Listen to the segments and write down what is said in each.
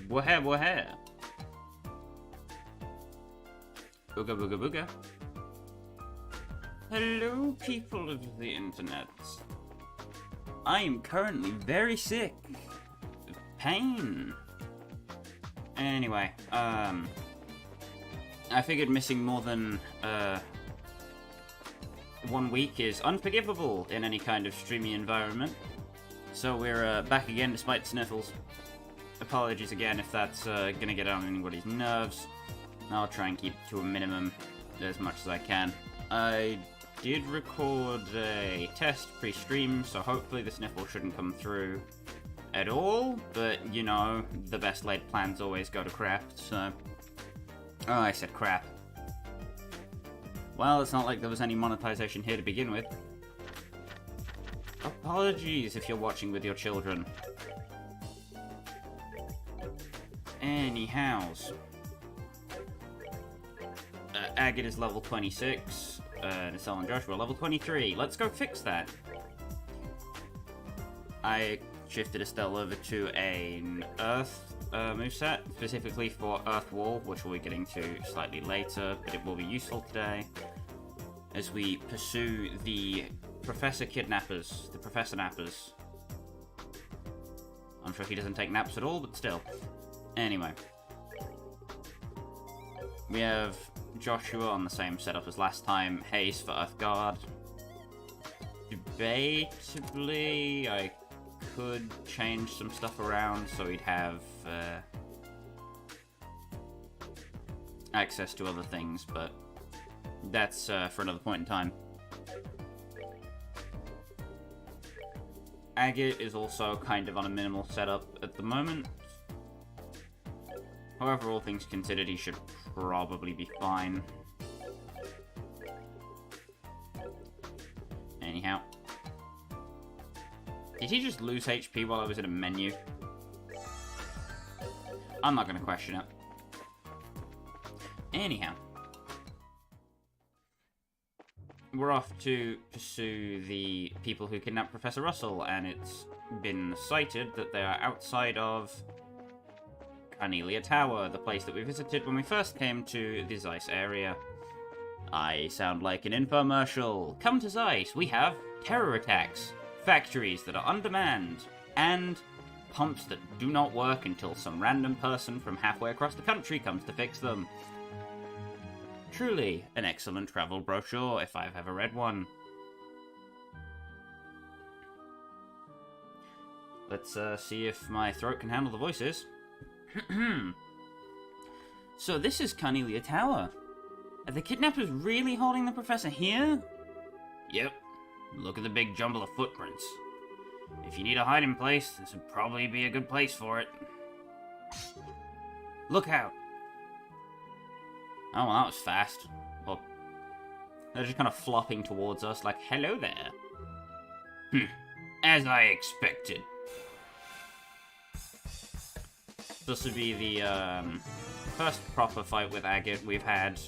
Wahe wahe. Booga booga booga. Hello, people of the internet. I am currently very sick. Pain. Anyway, I figured missing more than 1 week is unforgivable in any kind of streamy environment. So we're back again despite sniffles. Apologies again if that's gonna get on anybody's nerves. I'll try and keep it to a minimum as much as I can. I did record a test pre-stream, so hopefully the sniffle shouldn't come through at all, but you know, the best laid plans always go to crap, so... Oh, I said crap. Well, it's not like there was any monetization here to begin with. Apologies if you're watching with your children. Anyhows. Agate is level 26, and Estelle and Joshua level 23. Let's go fix that. I shifted Estelle over to an Earth moveset, specifically for Earth Wall, which we'll be getting to slightly later, but it will be useful today as we pursue the Professor Kidnappers, the Professor Nappers. I'm sure he doesn't take naps at all, but still. Anyway. We have Joshua on the same setup as last time, Haze for Earth Guard. Debatably, I could change some stuff around so he'd have access to other things, but that's for another point in time. Agate is also kind of on a minimal setup at the moment. However, all things considered, he should probably be fine. Anyhow. Did he just lose HP while I was in a menu? I'm not going to question it. Anyhow. We're off to pursue the people who kidnapped Professor Russell, and it's been cited that they are outside of Carnelia Tower, the place that we visited when we first came to the Zeiss area. I sound like an infomercial. Come to Zeiss, we have terror attacks, factories that are on demand, and pumps that do not work until some random person from halfway across the country comes to fix them. Truly, an excellent travel brochure, if I've ever read one. Let's see if my throat can handle the voices. So this is Carnelia Tower. Are the kidnappers really holding the professor here? Yep. Look at the big jumble of footprints. If you need a hiding place, this would probably be a good place for it. Look out! Oh, well, that was fast. Well, they're just kind of flopping towards us like, hello there. As I expected. This would be the first proper fight with Agate we've had.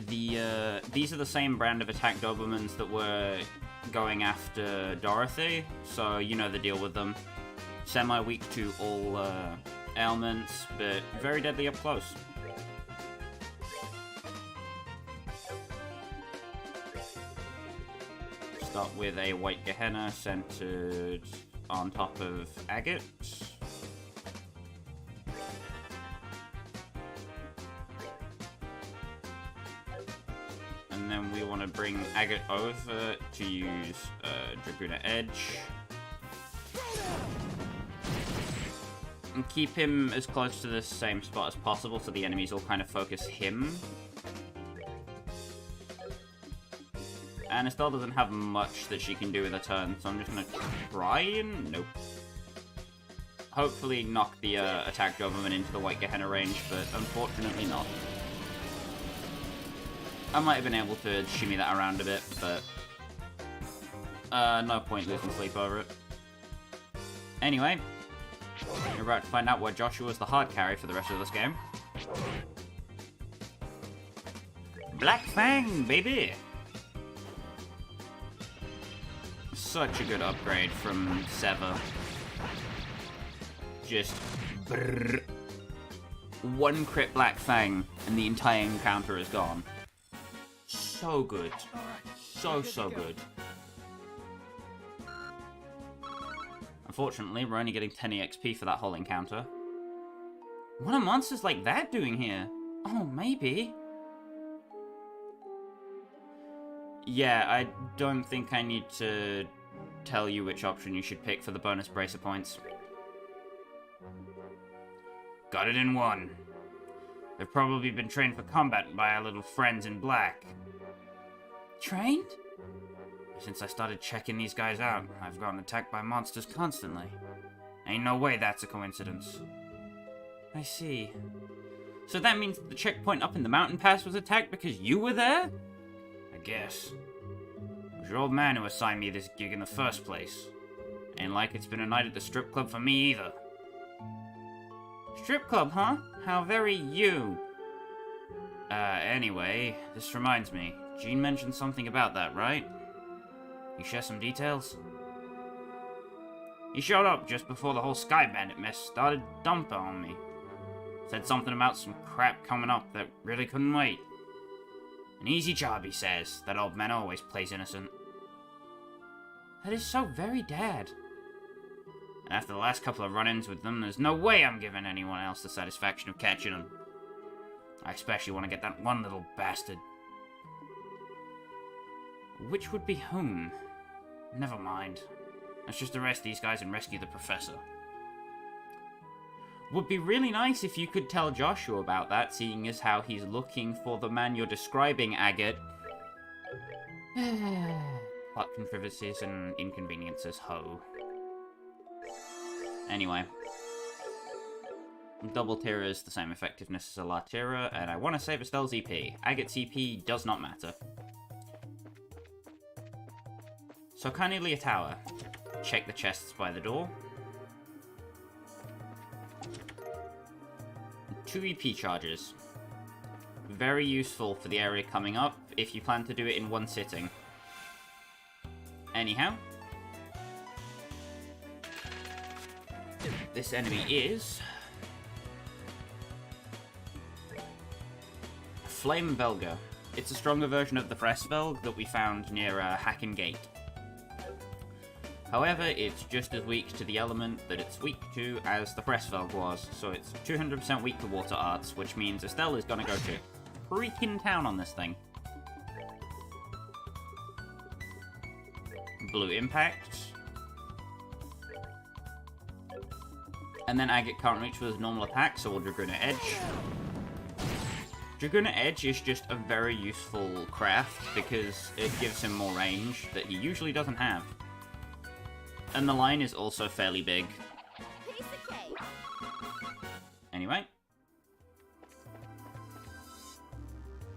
These are the same brand of attack Dobermans that were going after Dorothy, so you know the deal with them. Semi-weak to all ailments, but very deadly up close. Start with a white Gehenna centered on top of Agate. And then we want to bring Agate over to use Dragoona Edge. And keep him as close to the same spot as possible so the enemies all kind of focus him. And Estelle doesn't have much that she can do with a turn, so I'm just going to try and... Nope. Hopefully knock the attack Doberman into the white Gehenna range, but unfortunately not. I might have been able to shimmy that around a bit, but... no point losing sleep over it. Anyway, we're about to find out why Joshua's the hard carry for the rest of this game. Black Fang, baby! Such a good upgrade from Sever. Just brrr. One crit Black Fang, and the entire encounter is gone. So good. So good. Unfortunately, we're only getting 10 EXP for that whole encounter. What are monsters like that doing here? Oh, maybe. Yeah, I don't think I need to tell you which option you should pick for the bonus bracer points. Got it in one. They've probably been trained for combat by our little friends in black. Trained? Since I started checking these guys out, I've gotten attacked by monsters constantly. Ain't no way that's a coincidence. I see. So that means the checkpoint up in the mountain pass was attacked because you were there? I guess. It was your old man who assigned me this gig in the first place. Ain't like it's been a night at the strip club for me either. Strip club, huh? How very you. Anyway, this reminds me. Jean mentioned something about that, right? You share some details? He showed up just before the whole Sky Bandit mess started dumping on me. Said something about some crap coming up that really couldn't wait. An easy job, he says. That old man always plays innocent. That is so very Dad. And after the last couple of run-ins with them, there's no way I'm giving anyone else the satisfaction of catching them. I especially want to get that one little bastard. Which would be whom? Never mind. Let's just arrest these guys and rescue the professor. Would be really nice if you could tell Joshua about that, seeing as how he's looking for the man you're describing, Agate. Plot contrivances and inconveniences, ho. Anyway. Double Tira is the same effectiveness as a La Tira, and I want to save Estelle's EP. Agate's EP does not matter. So Carnelia Tower. Check the chests by the door. 2 EP charges. Very useful for the area coming up if you plan to do it in one sitting. Anyhow. This enemy is Flame Velga. It's a stronger version of the Fressvelg that we found near Hacken Gate. However, it's just as weak to the element that it's weak to as the Fressvelg was, so it's 200% weak to water arts, which means Estelle is gonna go to freaking town on this thing. Blue Impact. And then Agate can't reach with his normal attack, so we'll Dragoona Edge. Dragoona Edge is just a very useful craft because it gives him more range that he usually doesn't have. And the line is also fairly big. Anyway.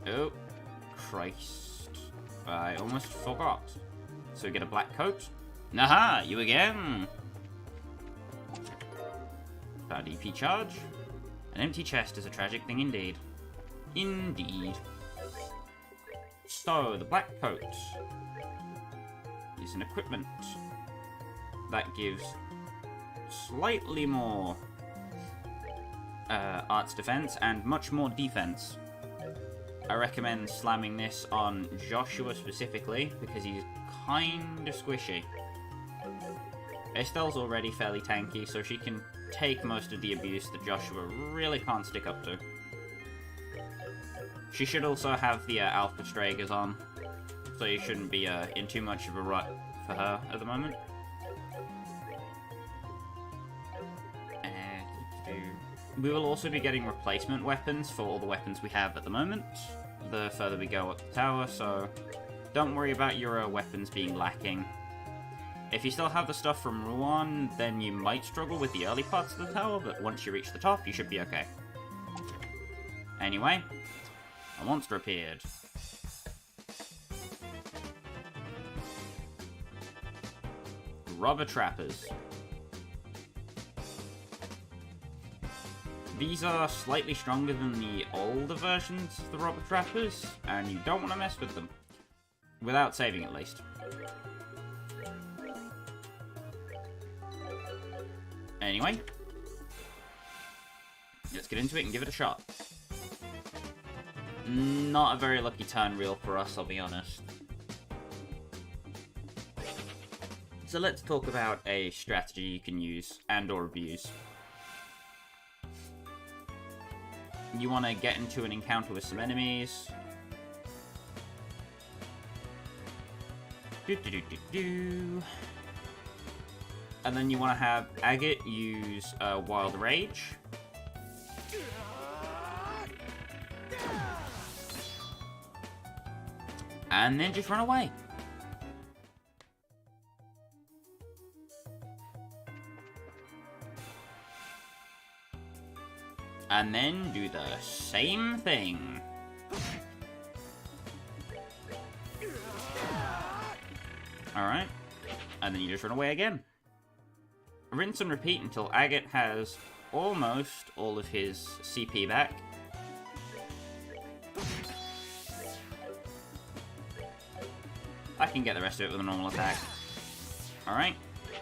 Oh, Christ. I almost forgot. So we get a black coat. Aha, you again! Found EP charge. An empty chest is a tragic thing indeed. Indeed. So, the black coat is an equipment that gives slightly more arts defense and much more defense. I recommend slamming this on Joshua specifically because he's kinda squishy. Estelle's already fairly tanky, so she can take most of the abuse that Joshua really can't stick up to. She should also have the Alpha Stragers on, so you shouldn't be in too much of a rut for her at the moment. We will also be getting replacement weapons for all the weapons we have at the moment, the further we go up the tower, so don't worry about your weapons being lacking. If you still have the stuff from Ruan, then you might struggle with the early parts of the tower, but once you reach the top, you should be okay. Anyway, a monster appeared. Robber Trappers. These are slightly stronger than the older versions of the Robber Trappers, and you don't want to mess with them. Without saving, at least. Anyway, Let's get into it and give it a shot. Not a very lucky turn reel for us, I'll be honest. So let's talk about a strategy you can use and or abuse. You want to get into an encounter with some enemies. And then you want to have Agate use Wild Rage. And then just run away. And then do the same thing. Alright. And then you just run away again. Rinse and repeat until Agate has almost all of his CP back. I can get the rest of it with a normal attack. Alright.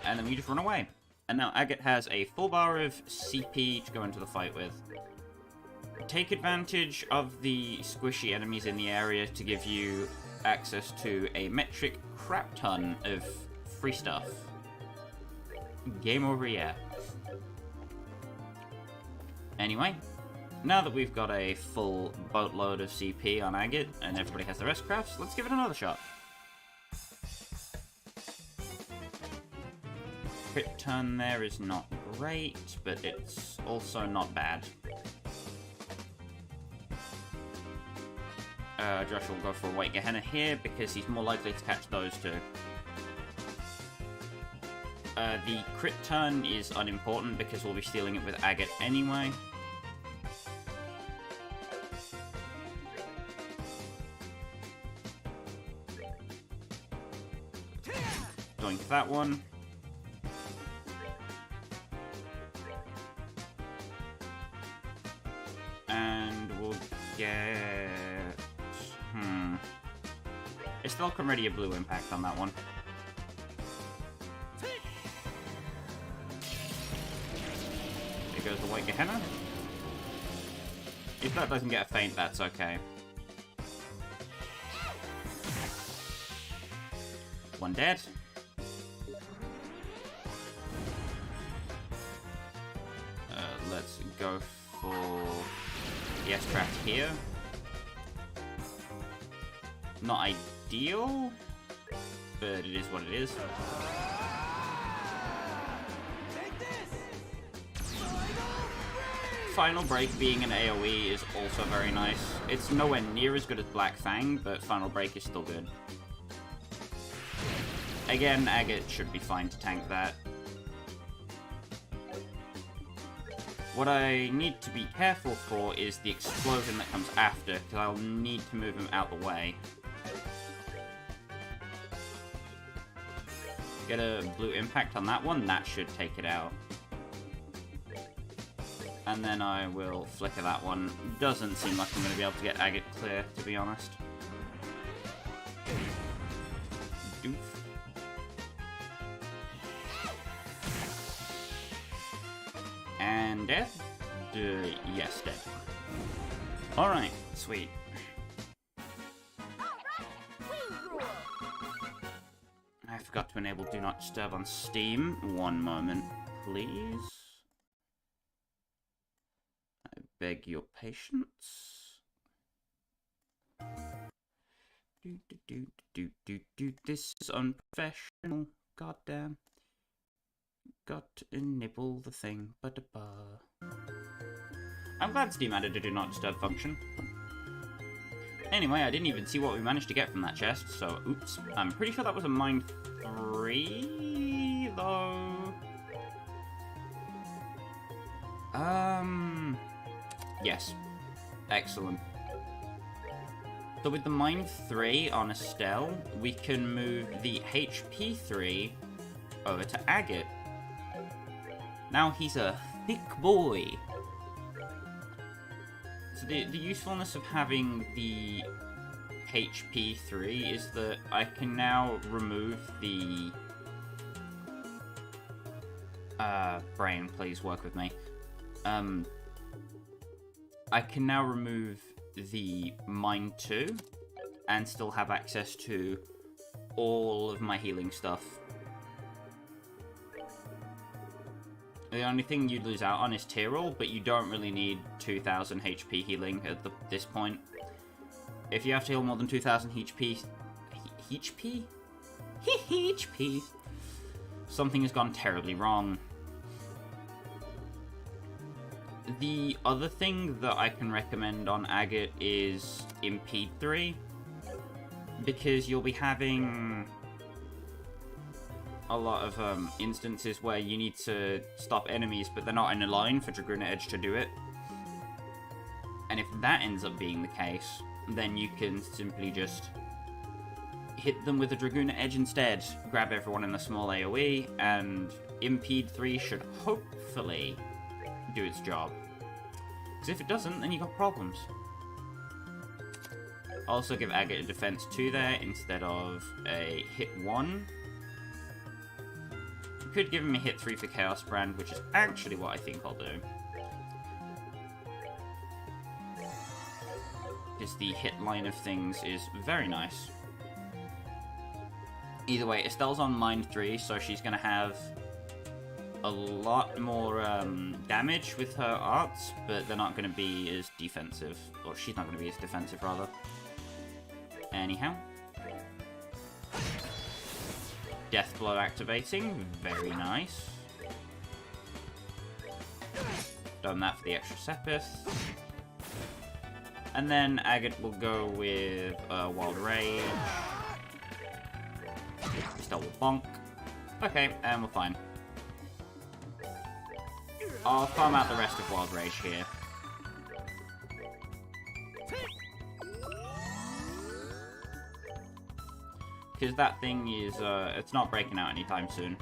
And then we just run away. And now Agate has a full bar of CP to go into the fight with. Take advantage of the squishy enemies in the area to give you access to a metric crap ton of free stuff. Game over, yeah. Anyway, now that we've got a full boatload of CP on Agate and everybody has the rest crafts, let's give it another shot. Crit turn there is not great, but it's also not bad. Josh will go for a White Gehenna here because he's more likely to catch those two. The crit turn is unimportant because we'll be stealing it with Agate anyway. Doink that one. And we'll get... Estelle can ready a blue impact on that one. Here goes the White Gehenna. If that doesn't get a feint, that's okay. One dead. Let's go for the S-Craft here. Not ideal, but it is what it is. Final Break being an AoE is also very nice. It's nowhere near as good as Black Fang, but Final Break is still good. Again, Agate should be fine to tank that. What I need to be careful for is the explosion that comes after, because I'll need to move him out the way. Get a blue impact on that one, that should take it out. And then I will flicker that one. Doesn't seem like I'm going to be able to get Agate clear, to be honest. Doof. And dead? Yes, dead. Alright, sweet. I forgot to enable Do Not Disturb on Steam. One moment, please. I beg your patience. This is unprofessional. Goddamn. Got to enable the thing. I'm glad Steam added a Do Not Disturb function. Anyway, I didn't even see what we managed to get from that chest, so oops. I'm pretty sure that was a mine 3, though. Yes. Excellent. So with the mine 3 on Estelle, we can move the HP 3 over to Agate. Now he's a thick boy. So the usefulness of having the HP 3 is that I can now remove the... brain, please work with me. I can now remove the Mine 2 and still have access to all of my healing stuff. The only thing you'd lose out on is Tyrrell, but you don't really need 2000 HP healing at this point. If you have to heal more than 2000 HP... HP? HP! Something has gone terribly wrong. The other thing that I can recommend on Agate is Impede 3, because you'll be having a lot of instances where you need to stop enemies, but they're not in a line for Dragoon Edge to do it. And if that ends up being the case, then you can simply just hit them with a Dragoon Edge instead, grab everyone in the small AoE, and Impede 3 should hopefully do its job. Because if it doesn't, then you got problems. Also give Agate a defense 2 there instead of a hit 1. You could give him a hit 3 for Chaos Brand, which is actually what I think I'll do. Because the hit line of things is very nice. Either way, Estelle's on Mind 3, so she's going to have a lot more damage with her arts, but they're not going to be as defensive. Or she's not going to be as defensive, rather. Anyhow. Death Blow activating. Very nice. Done that for the extra Sepith. And then Agate will go with Wild Rage. Estelle will bonk. Okay, and we're fine. I'll farm out the rest of Wild Rage here. Because that thing is, it's not breaking out anytime soon.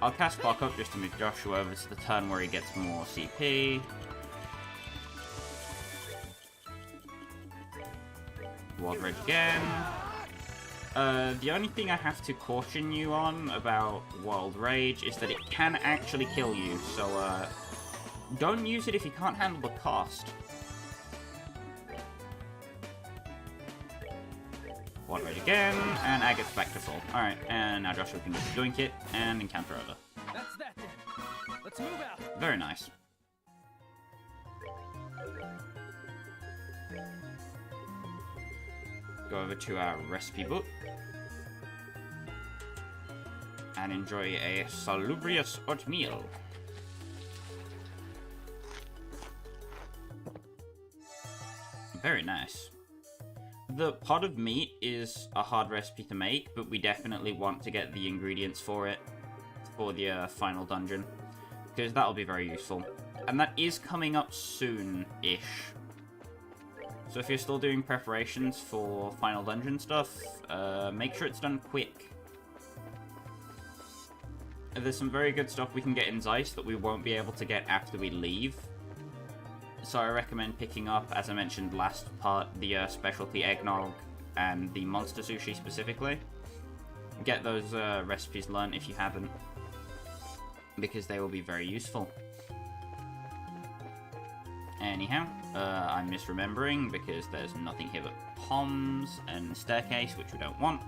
I'll cast Clock Up just to move Joshua over to the turn where he gets more CP. Wild Rage again. The only thing I have to caution you on about Wild Rage is that it can actually kill you, so don't use it if you can't handle the cost. Wild Rage again, and Agate's back to full. Alright, and now Joshua can just doink it and encounter over. That's that then. Let's move out. Very nice. Go over to our recipe book and enjoy a salubrious oatmeal. Very nice. The pot of meat is a hard recipe to make, but we definitely want to get the ingredients for it for the final dungeon, because that'll be very useful. And that is coming up soon-ish. So if you're still doing preparations for final dungeon stuff, make sure it's done quick. There's some very good stuff we can get in Zeiss that we won't be able to get after we leave. So I recommend picking up, as I mentioned last part, the specialty eggnog and the monster sushi specifically. Get those recipes learned if you haven't, because they will be very useful. Anyhow, I'm misremembering because there's nothing here but palms and staircase, which we don't want.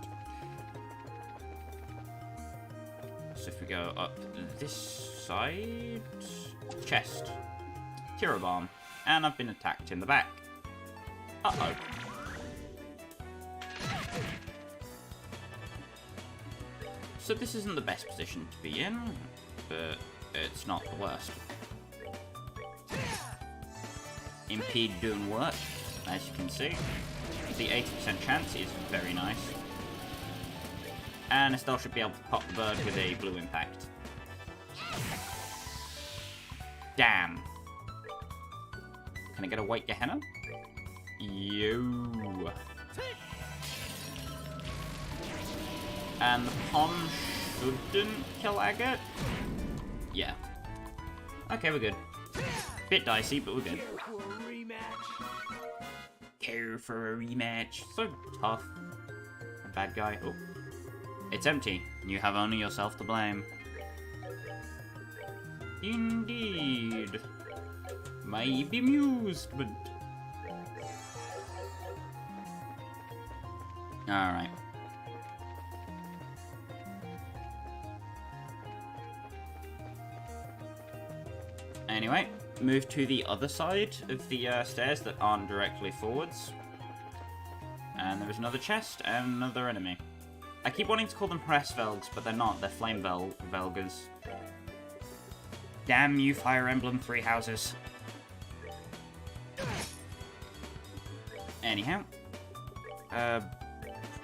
So if we go up this side, chest, Tiro Bomb, and I've been attacked in the back. Uh-oh. So this isn't the best position to be in, but it's not the worst. Impede doing work, as you can see. The 80% chance is very nice. And Estelle should be able to pop the bird with a blue impact. Damn. Can I get a white Gehenna? Yo. And the pom shouldn't kill Agate? Yeah. Okay, we're good. Bit dicey, but we're good. Care for a rematch. So tough. A bad guy. Oh. It's empty. You have only yourself to blame. Indeed. My bemusement. Alright. Anyway, move to the other side of the stairs that aren't directly forwards. And there is another chest and another enemy. I keep wanting to call them Harass Velgs, but they're not. They're Flame Velgers. Damn you, Fire Emblem Three Houses. Anyhow.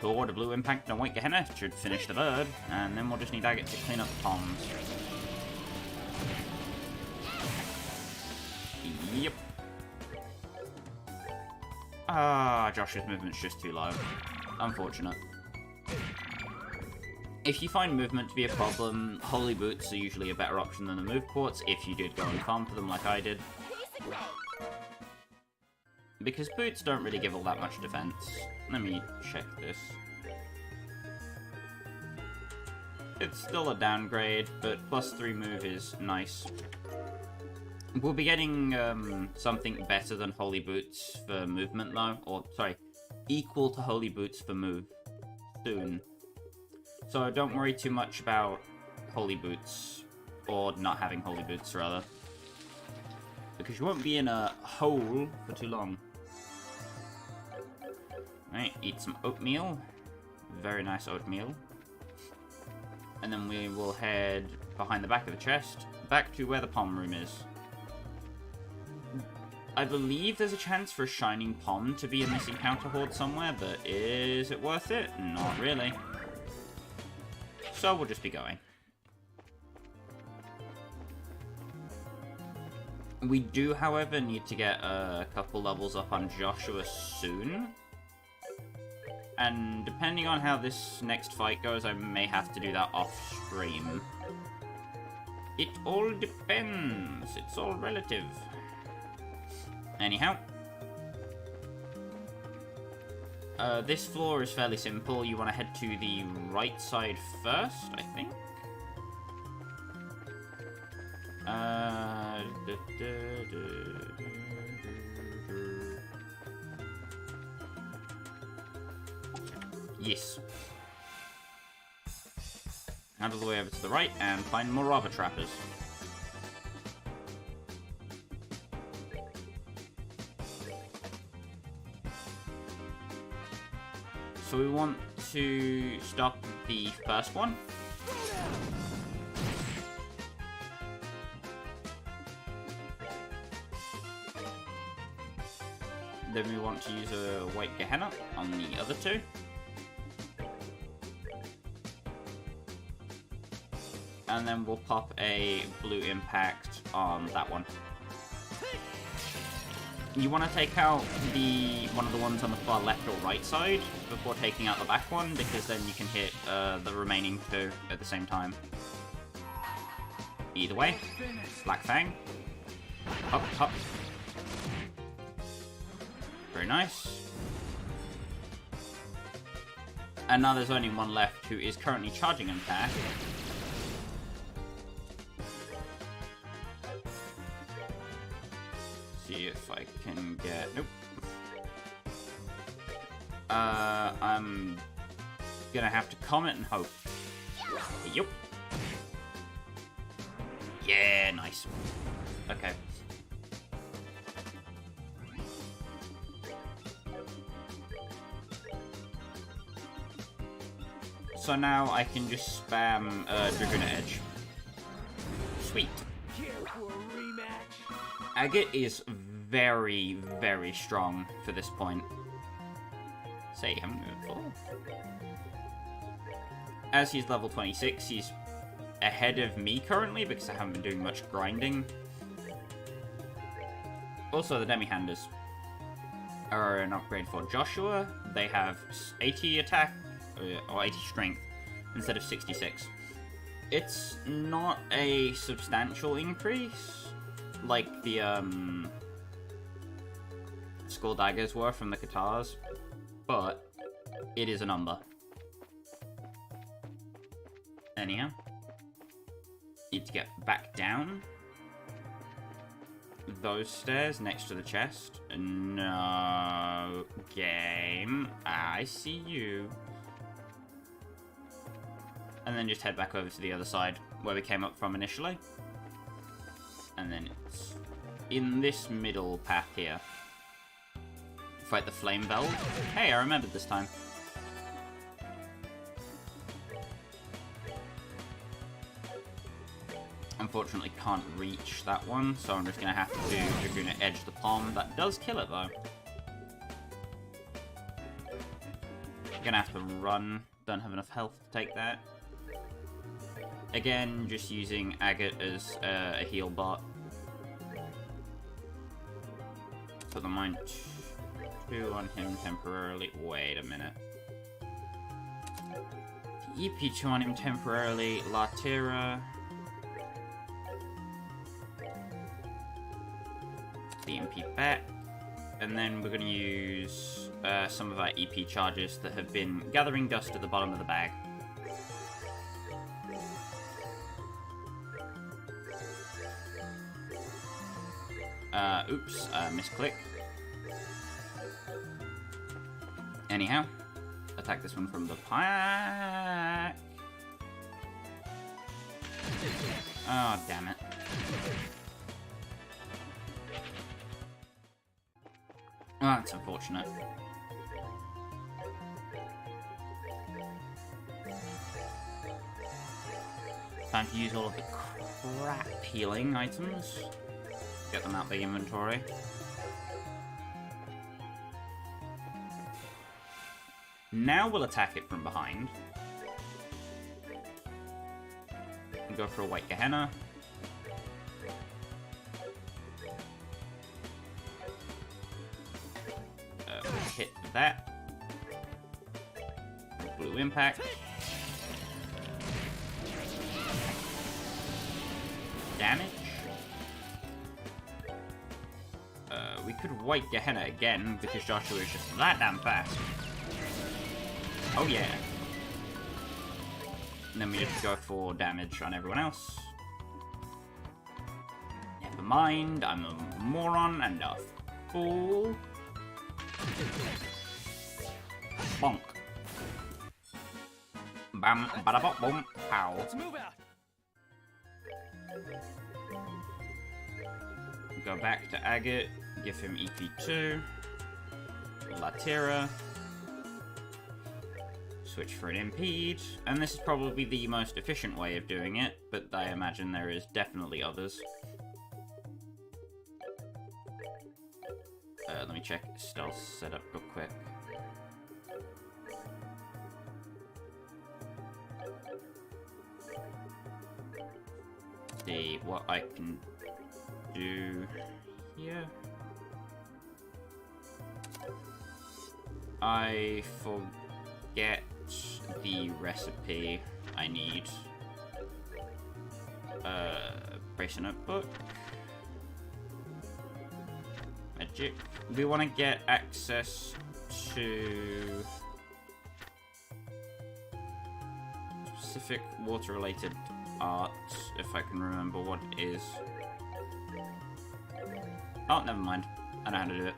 Door, the blue impact, and a white Gehenna should finish the bird. And then we'll just need Agate to clean up the ponds. Yep. Ah, Joshua's movement's just too low. Unfortunate. If you find movement to be a problem, Holy Boots are usually a better option than the Move Quartz if you did go and farm for them like I did. Because Boots don't really give all that much defense. Let me check this. It's still a downgrade, but +3 move is nice. We'll be getting something better than Holy Boots for movement though, or sorry, equal to Holy Boots for move soon. So don't worry too much about Holy Boots, or not having Holy Boots rather, because you won't be in a hole for too long. Right, eat some oatmeal, very nice oatmeal, and then we will head behind the back of the chest, back to where the palm room is. I believe there's a chance for a Shining Pom to be in this encounter horde somewhere, but is it worth it? Not really. So we'll just be going. We do, however, need to get a couple levels up on Joshua soon. And depending on how this next fight goes, I may have to do that off-stream. It all depends. It's all relative. Anyhow. This floor is fairly simple. You want to head to the right side first, I think. Yes. Out of the way over to the right and find more lava trappers. So we want to stop the first one. Then we want to use a white Gehenna on the other two. And then we'll pop a blue impact on that one. You want to take out one of the ones on the far left or right side before taking out the back one, because then you can hit the remaining two at the same time. Either way, Black Fang. Up, up. Very nice. And now there's only one left who is currently charging an attack. See if I can get... Nope. I'm gonna have to comment and hope. Yup. Yeah, nice. Okay. So now I can just spam Dragoon Edge. Sweet. Agate is very, very strong for this point. Say him full. As he's level 26, he's ahead of me currently because I haven't been doing much grinding. Also, the Demi-Handers are an upgrade for Joshua. They have 80 attack, or 80 strength, instead of 66. It's not a substantial increase, like the Skull Daggers were from the Katars, but it is a number. Anyhow, need to get back down those stairs next to the chest. No, game. I see you. And then just head back over to the other side where we came up from initially. And then it's in this middle path here. Fight the flame bell. Hey, I remembered this time. Unfortunately can't reach that one, so I'm just going to have to do Dragoon Edge the Palm. That does kill it though. Gonna have to run. Don't have enough health to take that. Again, just using Agate as a heal bot. Put the mind 2 on him temporarily. Wait a minute. EP2 on him temporarily. Latera. The MP back. And then we're going to use some of our EP charges that have been gathering dust at the bottom of the bag. Oops, misclick. Anyhow, attack this one from the pack. Oh, damn it. Oh, that's unfortunate. Time to use all of the crap healing items. Get them out of the inventory. Now we'll attack it from behind. And go for a White Gehenna. Hit that. Blue Impact. Damage. We could White Gehenna again, because Joshua is just that damn fast. Oh yeah. And then we just go for damage on everyone else. Never mind, I'm a moron and a fool. Bonk. Bam, bada bop, boom, pow. Let's move out. Go back to Agate, give him EP2. Latera. Switch for an Impede. And this is probably the most efficient way of doing it, but I imagine there is definitely others. Let me check Estelle's setup real quick. See what I can do here. I forget the recipe I need. Bracer notebook. Magic. We want to get access to specific water-related art, if I can remember what it is. Oh, never mind. I know how to do it.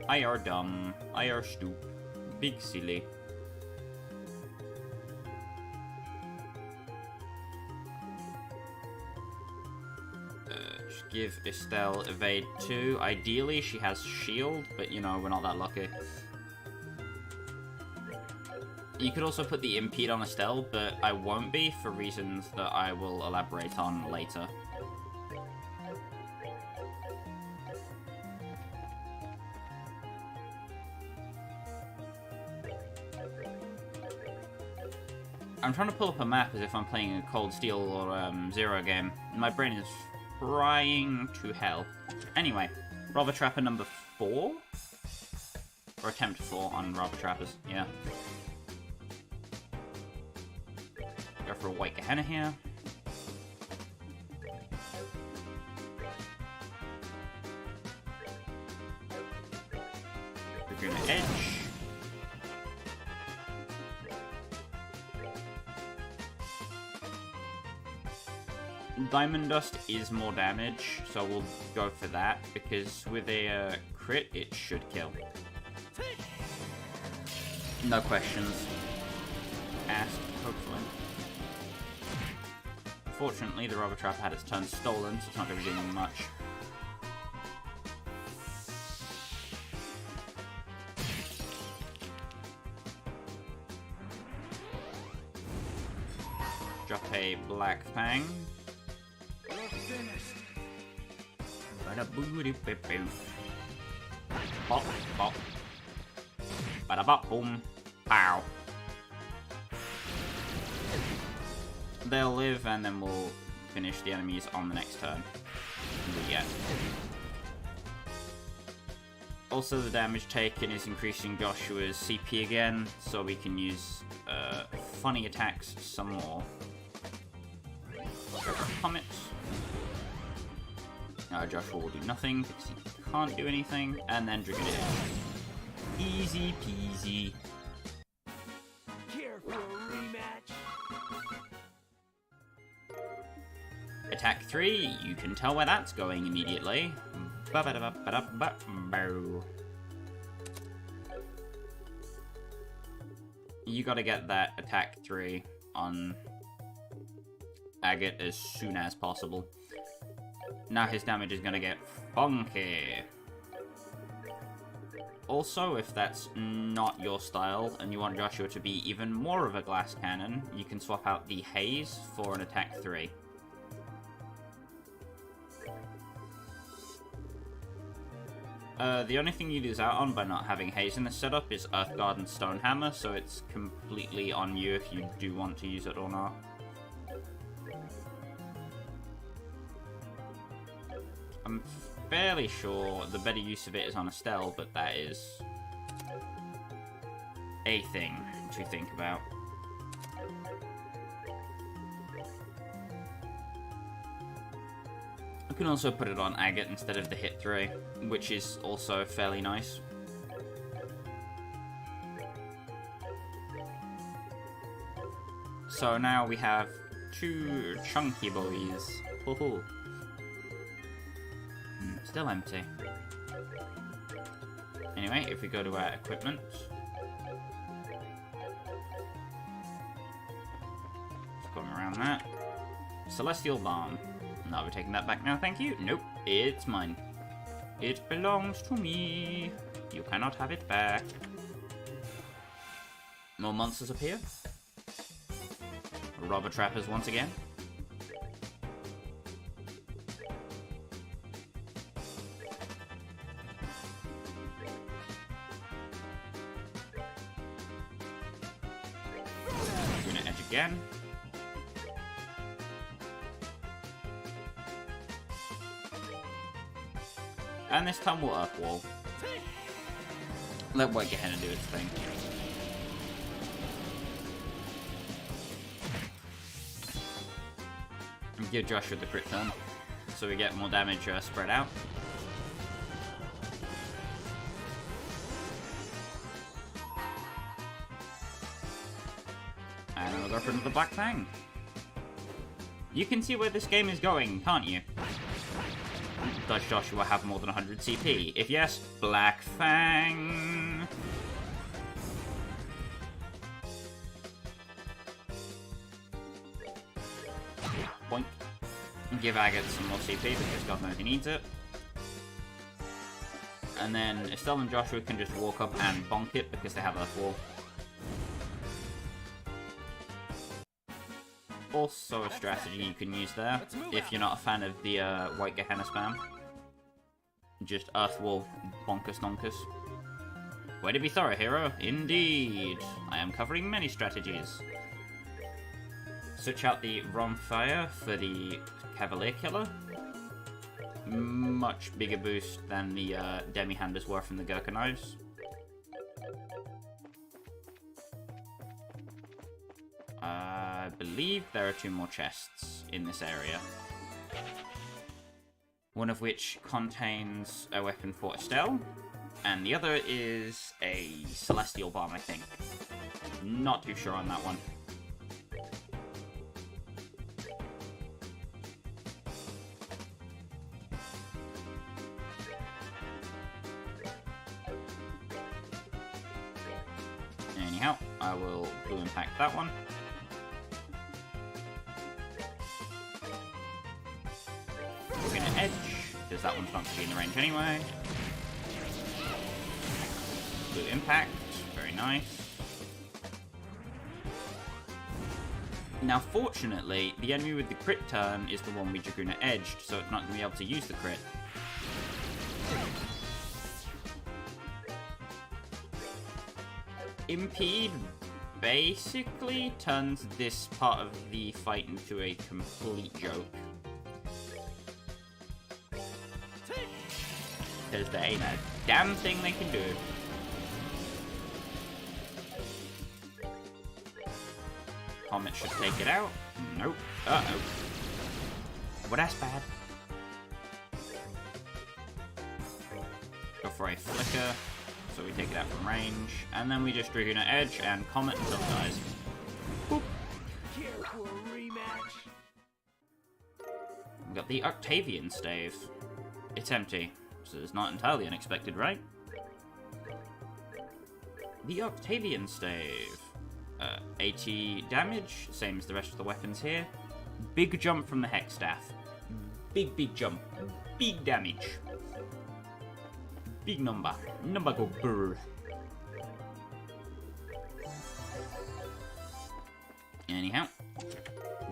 I are dumb. I are stoop. Big silly. Just give Estelle evade 2. Ideally, she has shield, but you know, we're not that lucky. You could also put the impede on Estelle, but I won't be for reasons that I will elaborate on later. I'm trying to pull up a map as if I'm playing a Cold Steel or Zero game. My brain is frying to hell. Anyway, Robber Trapper number 4? Or attempt 4 on Robber Trappers, yeah. Go for a White Gehenna here. We're gonna edge. Diamond Dust is more damage, so we'll go for that, because with a crit, it should kill. No questions asked, hopefully. Fortunately, the Rubber Trap had its turn stolen, so it's not going to be doing much. Drop a Black Fang. Pop, pop. Bada bop, boom, pow. They'll live, and then we'll finish the enemies on the next turn. Yeah. Also, the damage taken is increasing Joshua's CP again, so we can use funny attacks some more. Comet. Joshua will do nothing because he can't do anything, and then Drigadier. Easy peasy. Care for a rematch? Attack 3, you can tell where that's going immediately. You gotta get that attack 3 on Agate as soon as possible. Now his damage is gonna get funky. Also, if that's not your style and you want Joshua to be even more of a glass cannon, you can swap out the Haze for an attack 3. The only thing you lose out on by not having Haze in the setup is Earthguard and Stonehammer, so it's completely on you if you do want to use it or not. I'm fairly sure the better use of it is on Estelle, but that is a thing to think about. I can also put it on Agate instead of the hit 3, which is also fairly nice. So now we have 2 chunky boys. Hoo-hoo. Still empty. Anyway, if we go to our equipment, just going around that. Celestial Bomb. No, we're taking that back now, thank you. Nope, it's mine. It belongs to me. You cannot have it back. More monsters appear. Robber trappers once again. Unit edge again. And this time we'll Earth Wall. Let White Gehenna do its thing. And give Joshua the crit turn, so we get more damage spread out. And we'll go for another Black Fang. You can see where this game is going, can't you? Does Joshua have more than 100 CP? If yes, Black Fang! Boink. Give Agate some more CP because God knows he needs it. And then Estelle and Joshua can just walk up and bonk it because they have Earth Wall. Also a strategy you can use there, if you're not a fan of the White Gehenna spam. Just Earth Wall, bonkus donkus. Way to be thorough, hero. Indeed. I am covering many strategies. Switch out the Romfire for the Cavalier Killer. Much bigger boost than the Demi-Handers were from the Gurkha Knives. I believe there are 2 more chests in this area. One of which contains a weapon for Estelle, and the other is a Celestial Bomb, I think. Not too sure on that one. Anyhow, I will blue impact that one. We're gonna edge, because that one's not going to be in the range anyway. Blue impact, very nice. Now, fortunately, the enemy with the crit turn is the one we Jaguna edged, so it's not going to be able to use the crit. Impede basically turns this part of the fight into a complete joke. Because there ain't a damn thing they can do. Comet should take it out. Nope. Uh-oh. Well, that's bad. Go for a flicker, so we take it out from range. And then we just Dragoon Edge and Comet until it dies. Boop. Care for a rematch? We've got the Octavian Stave. It's empty, so it's not entirely unexpected, right? The Octavian Stave. 80 damage, same as the rest of the weapons here. Big jump from the Hex Staff. Big jump. Big damage. Big number. Number go brr. Anyhow,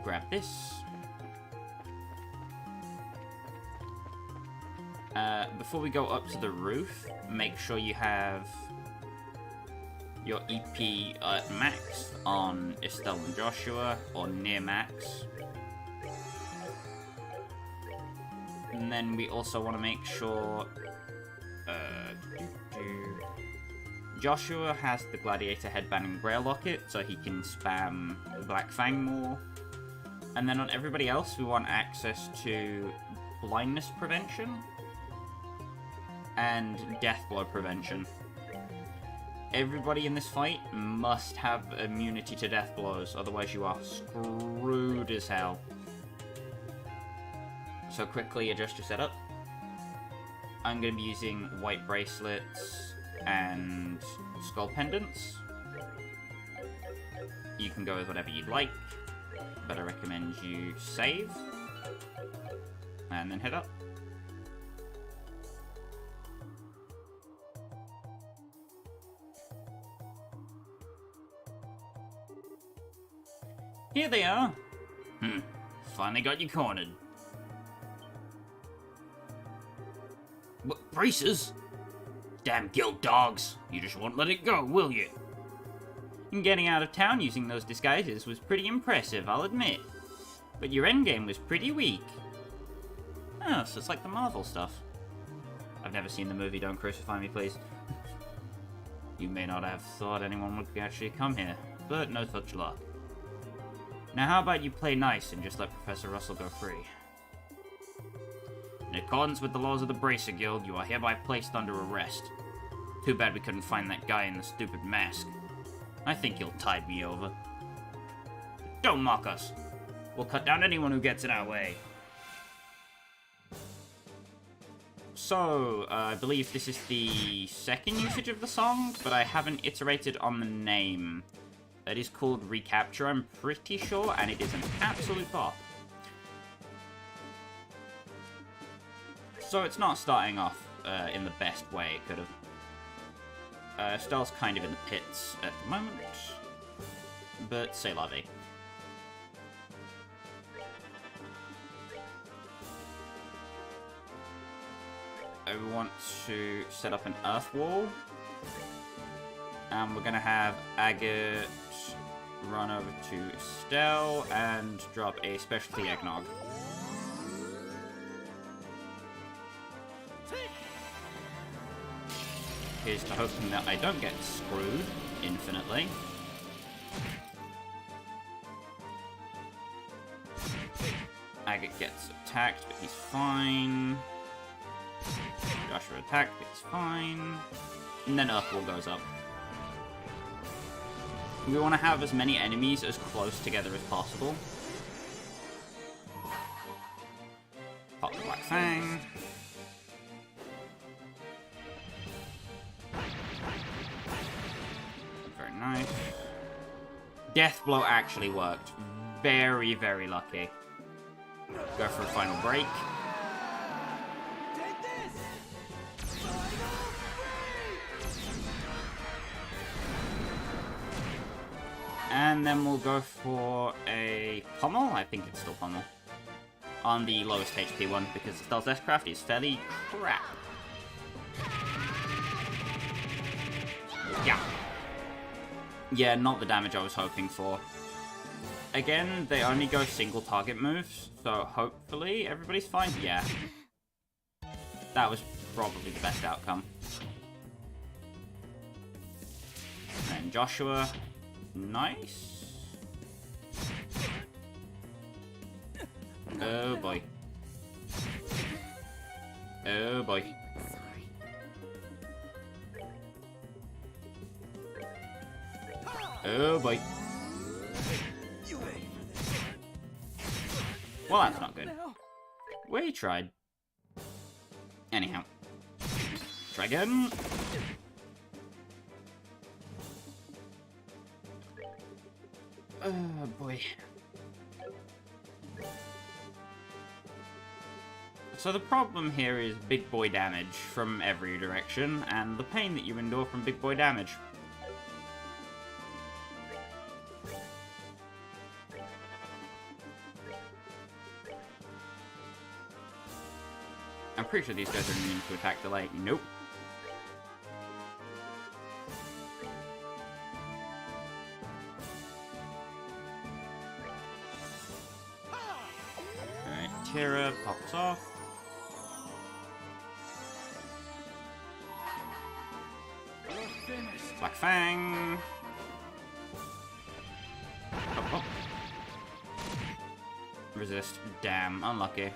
grab this. Before we go up to the roof, make sure you have your EP at max on Estelle and Joshua, or near max. And then we also want to make sure Joshua has the Gladiator Headband and Grail Locket, so he can spam Black Fang more. And then on everybody else, we want access to Blindness Prevention and Death Blow Prevention. Everybody in this fight must have immunity to death blows, otherwise you are screwed as hell. So quickly adjust your setup. I'm going to be using white bracelets and skull pendants. You can go with whatever you'd like, but I recommend you save and then head up. Here they are. Finally got you cornered. What, braces? Damn guild dogs. You just won't let it go, will you? And getting out of town using those disguises was pretty impressive, I'll admit. But your endgame was pretty weak. Oh, so it's like the Marvel stuff. I've never seen the movie, don't crucify me, please. You may not have thought anyone would actually come here, but no such luck. Now how about you play nice and just let Professor Russell go free? In accordance with the laws of the Bracer Guild, you are hereby placed under arrest. Too bad we couldn't find that guy in the stupid mask. I think he'll tide me over. Don't mock us. We'll cut down anyone who gets in our way. So, I believe this is the second usage of the song, but I haven't iterated on the name. It is called Recapture, I'm pretty sure, and it is an absolute bop. So it's not starting off in the best way it could have. Estelle's kind of in the pits at the moment, but c'est la vie. I want to set up an earth wall. And we're going to have Agate run over to Estelle and drop a specialty eggnog. Here's to hoping that I don't get screwed infinitely. Agate gets attacked, but he's fine. Joshua attacked, but he's fine. And then Earth Wall goes up. We want to have as many enemies as close together as possible. Pop the Black Fang. Very Very nice. Death blow actually worked. Very, very lucky. Go for a final break. Take this! And then we'll go for a pommel. I think it's still pommel. On the lowest HP one, because the Stealth Deathcraft is fairly crap. Yeah. Yeah, not the damage I was hoping for. Again, they only go single target moves, so hopefully everybody's fine. Yeah. That was probably the best outcome. And Joshua. Nice. Oh boy. Oh boy. Oh boy. Well, that's not good. We tried. Anyhow. Try again. Oh boy. So the problem here is big boy damage from every direction, and the pain that you endure from big boy damage. I'm pretty sure these guys are immune to attack delay. Nope. Alright, Tira pops off. Black Fang. Oh, oh. Resist. Damn, unlucky.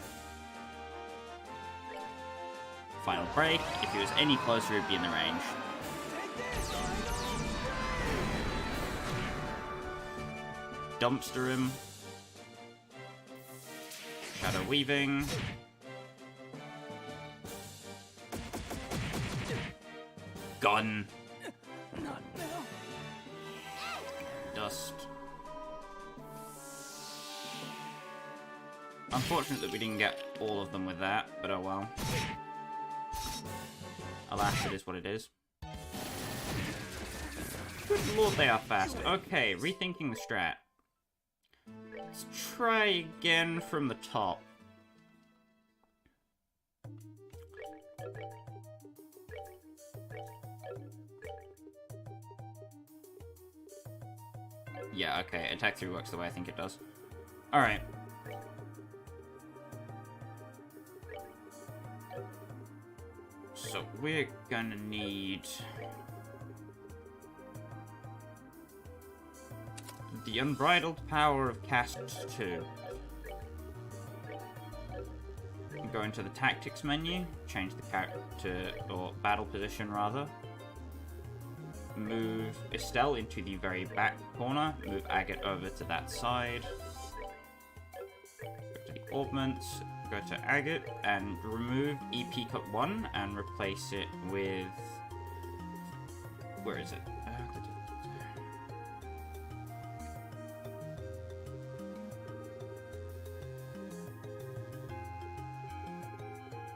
Final break. If he was any closer, he'd be in the range. Dumpster him. Shadow weaving. Gun. Not now. Dust. Unfortunate that we didn't get all of them with that, but oh well. Alas, it is what it is. Good lord, they are fast. Okay, rethinking the strat. Let's try again from the top. Yeah, okay, attack 3 works the way I think it does. Alright. So we're gonna need the Unbridled Power of Cast 2. Go into the Tactics menu, change the character, or battle position rather. Move Estelle into the very back corner, move Agate over to that side. Go to the Augments, go to Agate, and remove EP Cut 1 and replace it with... Where is it?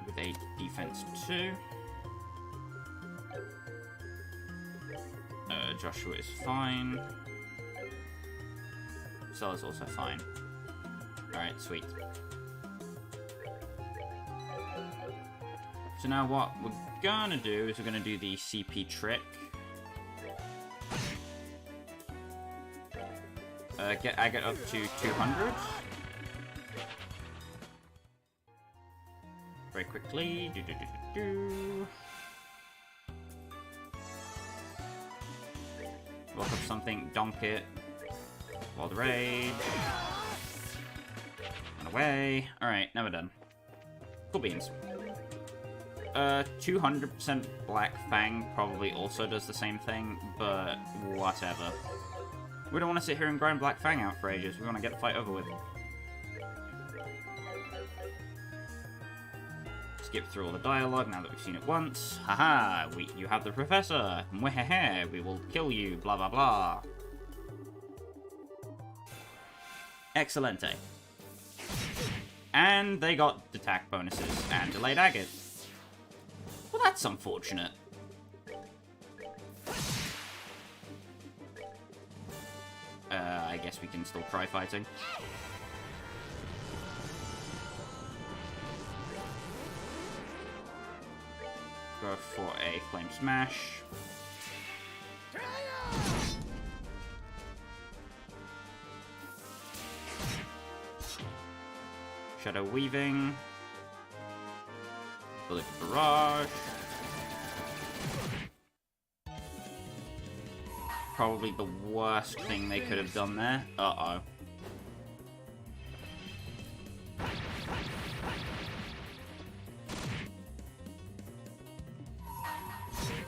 With a Defense 2. Joshua is fine. Cell is also fine. Alright, sweet. So now what we're gonna do is we're gonna do the CP trick. Get Agate up to 200. Very quickly. Look up something, donk it. Wild Rage. Run away. Alright, now we're done. Cool beans. 200% Black Fang probably also does the same thing, but whatever. We don't want to sit here and grind Black Fang out for ages. We want to get the fight over with. skip through all the dialogue now that we've seen it once. Haha, you have the professor. Mwehehe, we will kill you, blah blah blah. Excelente. And they got attack bonuses and delayed agate. Well, that's unfortunate. I guess we can still try fighting. Go for a flame smash. Shadow weaving. Bullet barrage. Probably the worst thing they could have done there. Uh-oh.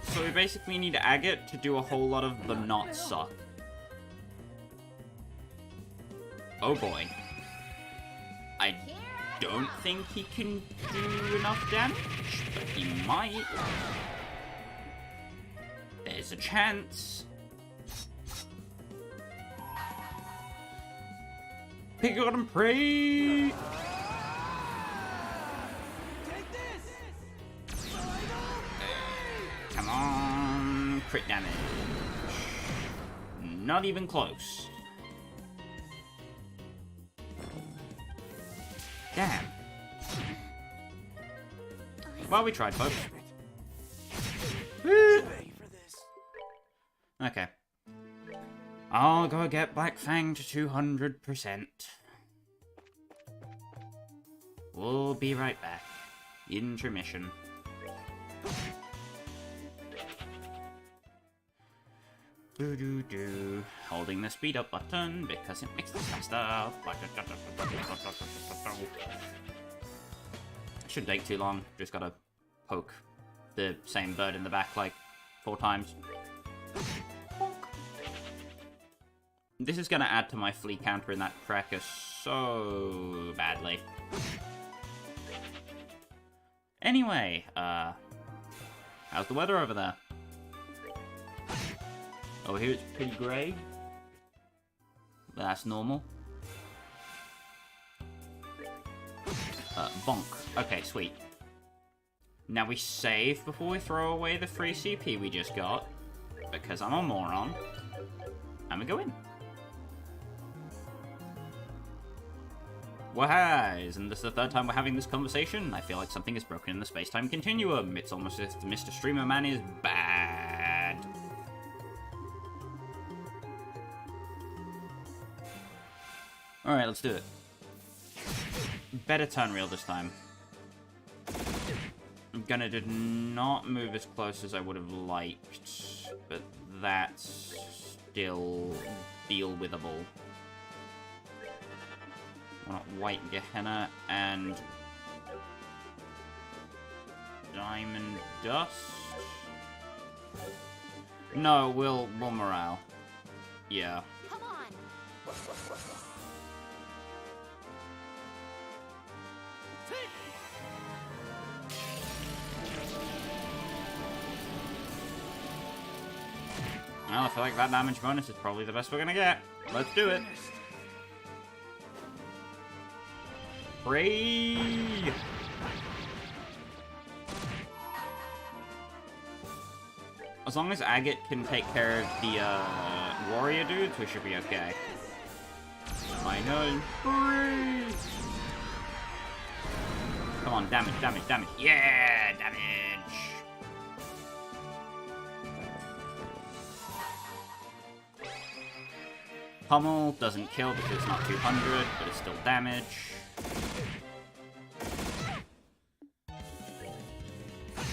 So we basically need agate to do a whole lot of the not suck. Oh boy. I don't think he can do enough damage, but he might. There's a chance. Pick on and pray! Come on, crit damage. Not even close. Damn. Well, we tried, folks. Okay. I'll go get Black Fang to 200%. We'll be right back. Intermission. Doo-doo-doo. Holding the speed up button because it makes this faster. Shouldn't take too long. Just gotta poke the same bird in the back like 4 times. This is gonna add to my flea counter in that tracker so badly. Anyway, how's the weather over there? Over here it's pretty grey. That's normal. Bonk. Okay, sweet. Now we save before we throw away the free CP we just got, because I'm a moron. And we go in. Why, isn't this the 3rd time we're having this conversation? I feel like something is broken in the space-time continuum. It's almost as if Mr. Streamer Man is bad. Alright, let's do it. Better turn reel this time. I'm gonna did not move as close as I would have liked, but that's still deal-withable. I want White Gehenna and Diamond Dust. No, we'll morale. Yeah. Come on. Well, I feel like that damage bonus is probably the best we're gonna get. Let's do it. Free! As long as Agate can take care of the warrior dudes, we should be okay. Final free! Come on, damage, damage, damage. Yeah, damage! Pummel doesn't kill because it's not 200, but it's still damage.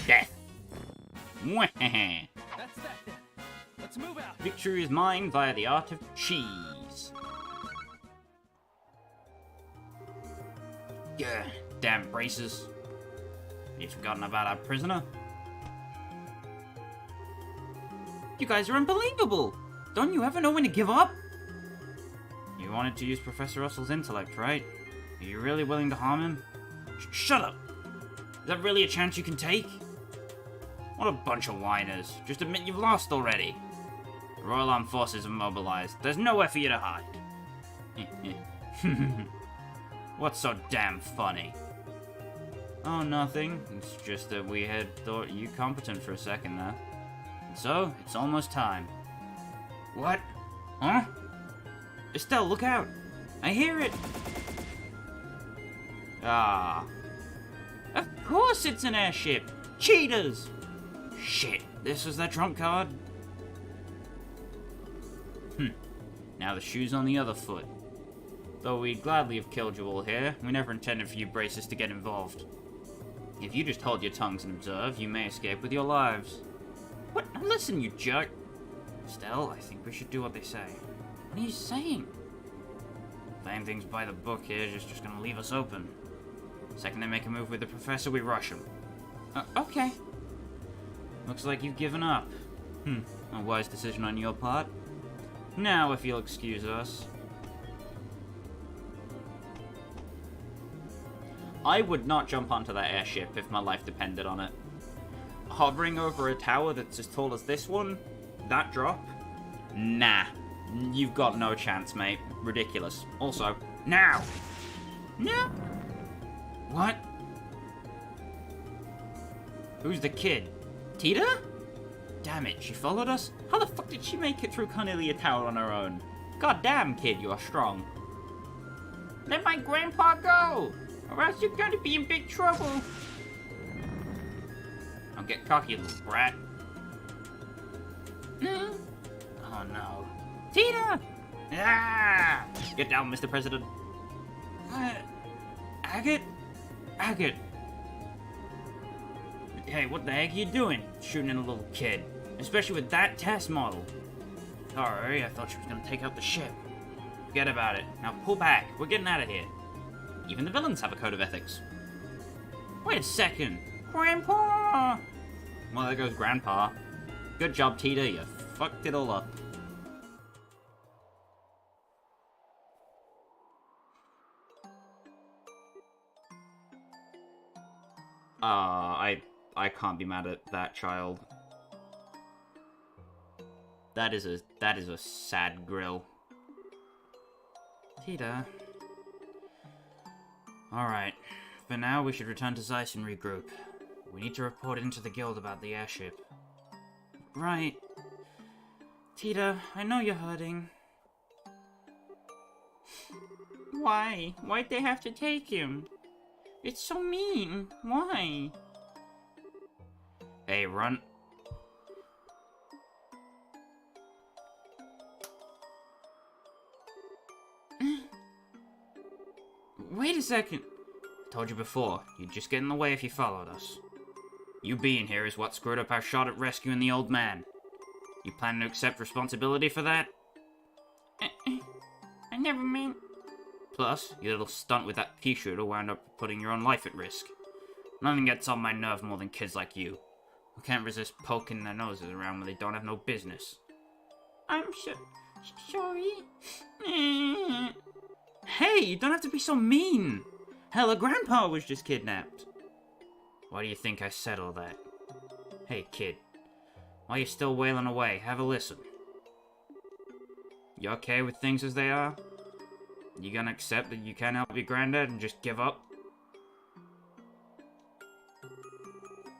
Death! That's that then. Let's move out. Victory is mine via the art of cheese. Yeah, damn braces. You've forgotten about our prisoner. You guys are unbelievable! Don't you ever know when to give up? You wanted to use Professor Russell's intellect, right? Are you really willing to harm him? Shut up! Is that really a chance you can take? What a bunch of whiners. Just admit you've lost already. The Royal Armed Forces have mobilized. There's nowhere for you to hide. What's so damn funny? Oh, nothing. It's just that we had thought you competent for a second there. And so, it's almost time. What? Huh? Estelle, look out! I hear it! Ah. Of course it's an airship! Cheetahs! Shit, this was their trump card. Now the shoe's on the other foot. Though we'd gladly have killed you all here, we never intended for you braces to get involved. If you just hold your tongues and observe, you may escape with your lives. What? Now listen, you jerk! Estelle, I think we should do what they say. What are you saying? Playing things by the book here is just gonna leave us open. Second they make a move with the professor, we rush him. Okay. Looks like you've given up. A wise decision on your part. Now, if you'll excuse us. I would not jump onto that airship if my life depended on it. Hovering over a tower that's as tall as this one? That drop? Nah. You've got no chance, mate. Ridiculous. Also, now! No! What? Who's the kid? Tita? Damn it, she followed us? How the fuck did she make it through Cornelia Tower on her own? God damn, kid, you are strong. Let my grandpa go! Or else you're going to be in big trouble. Don't get cocky, little brat. No. Oh no. Tita! Ah! Get down, Mr. President. Agate? Agate. Hey, what the heck are you doing? Shooting at a little kid. Especially with that test model. Sorry, I thought she was going to take out the ship. Forget about it. Now pull back. We're getting out of here. Even the villains have a code of ethics. Wait a second. Grandpa! Well, there goes Grandpa. Good job, Tita. You fucked it all up. I can't be mad at that child. That is a sad grill. Tita. Alright. For now, we should return to Zeiss and regroup. We need to report into the guild about the airship. Right. Tita, I know you're hurting. Why? Why'd they have to take him? It's so mean. Why? Hey, Runt. Wait a second. I told you before, you'd just get in the way if you followed us. You being here is what screwed up our shot at rescuing the old man. You plan to accept responsibility for that? I never meant... Plus, your little stunt with that pea shooter wound up putting your own life at risk. Nothing gets on my nerve more than kids like you, who can't resist poking their noses around when they don't have no business. I'm sorry. Hey, you don't have to be so mean. Hell, a grandpa was just kidnapped. Why do you think I said all that? Hey, kid. While you're still wailing away, have a listen. You okay with things as they are? You gonna accept that you can't help your granddad and just give up?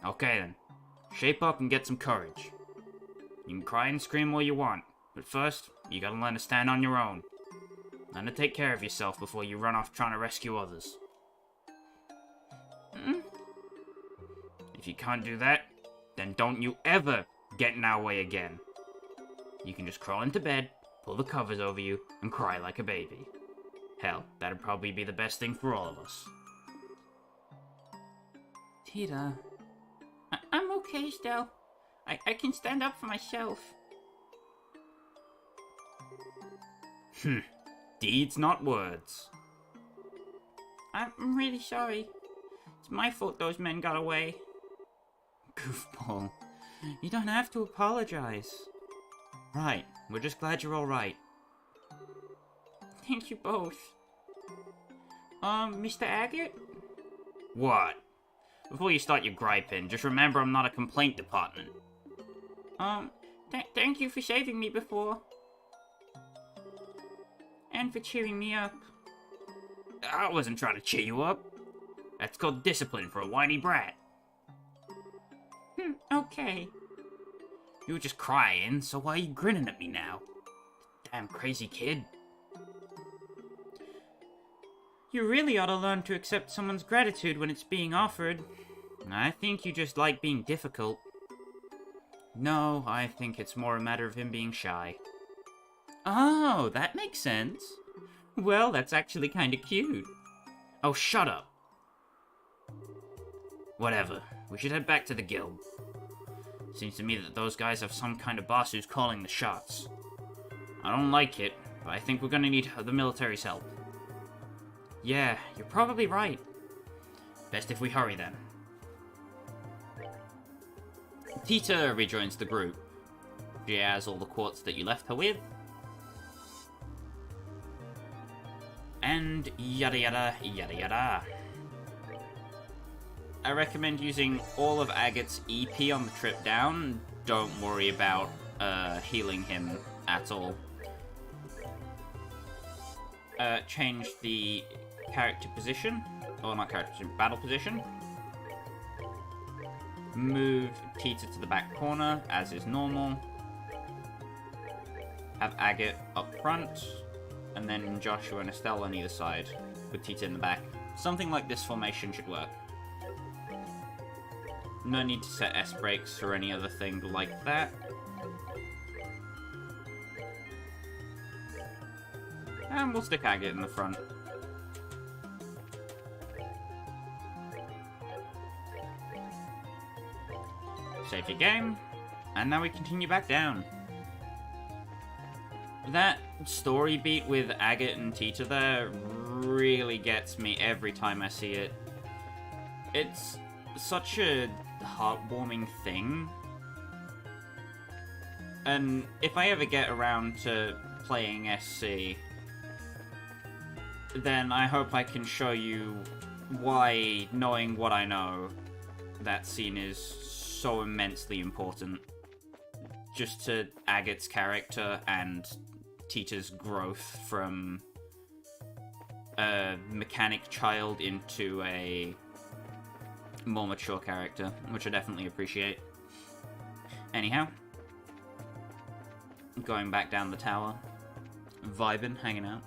Okay then. Shape up and get some courage. You can cry and scream all you want, but first, you gotta learn to stand on your own. Learn to take care of yourself before you run off trying to rescue others. If you can't do that, then don't you ever get in our way again. You can just crawl into bed, pull the covers over you, and cry like a baby. Hell, that'd probably be the best thing for all of us. Tita. I'm okay, Estelle. I can stand up for myself. Deeds, not words. I'm really sorry. It's my fault those men got away. Goofball. You don't have to apologize. Right, we're just glad you're alright. Thank you both. Mr. Agate? What? Before you start your griping, just remember I'm not a complaint department. Thank you for saving me before. And for cheering me up. I wasn't trying to cheer you up. That's called discipline for a whiny brat. Okay. You were just crying, so why are you grinning at me now? Damn crazy kid. You really ought to learn to accept someone's gratitude when it's being offered. I think you just like being difficult. No, I think it's more a matter of him being shy. Oh, that makes sense. Well, that's actually kinda cute. Oh, shut up. Whatever. We should head back to the guild. Seems to me that those guys have some kind of boss who's calling the shots. I don't like it, but I think we're gonna need the military's help. Yeah, you're probably right. Best if we hurry then. Tita rejoins the group. She has all the quartz that you left her with. And yada yada yada yada. I recommend using all of Agate's EP on the trip down. Don't worry about healing him at all. Change the character position, or not character position, battle position. Move Tita to the back corner, as is normal. Have Agate up front, and then Joshua and Estelle on either side, with Tita in the back. Something like this formation should work. No need to set S brakes or any other thing like that. And we'll stick Agate in the front. Save your game, and now we continue back down. That story beat with Agate and Tita there really gets me every time I see it. It's such a heartwarming thing. And if I ever get around to playing SC, then I hope I can show you why, knowing what I know, that scene is so immensely important. Just to Agate's character and Tita's growth from a mechanic child into a more mature character, which I definitely appreciate. Anyhow, going back down the tower, vibing, hanging out.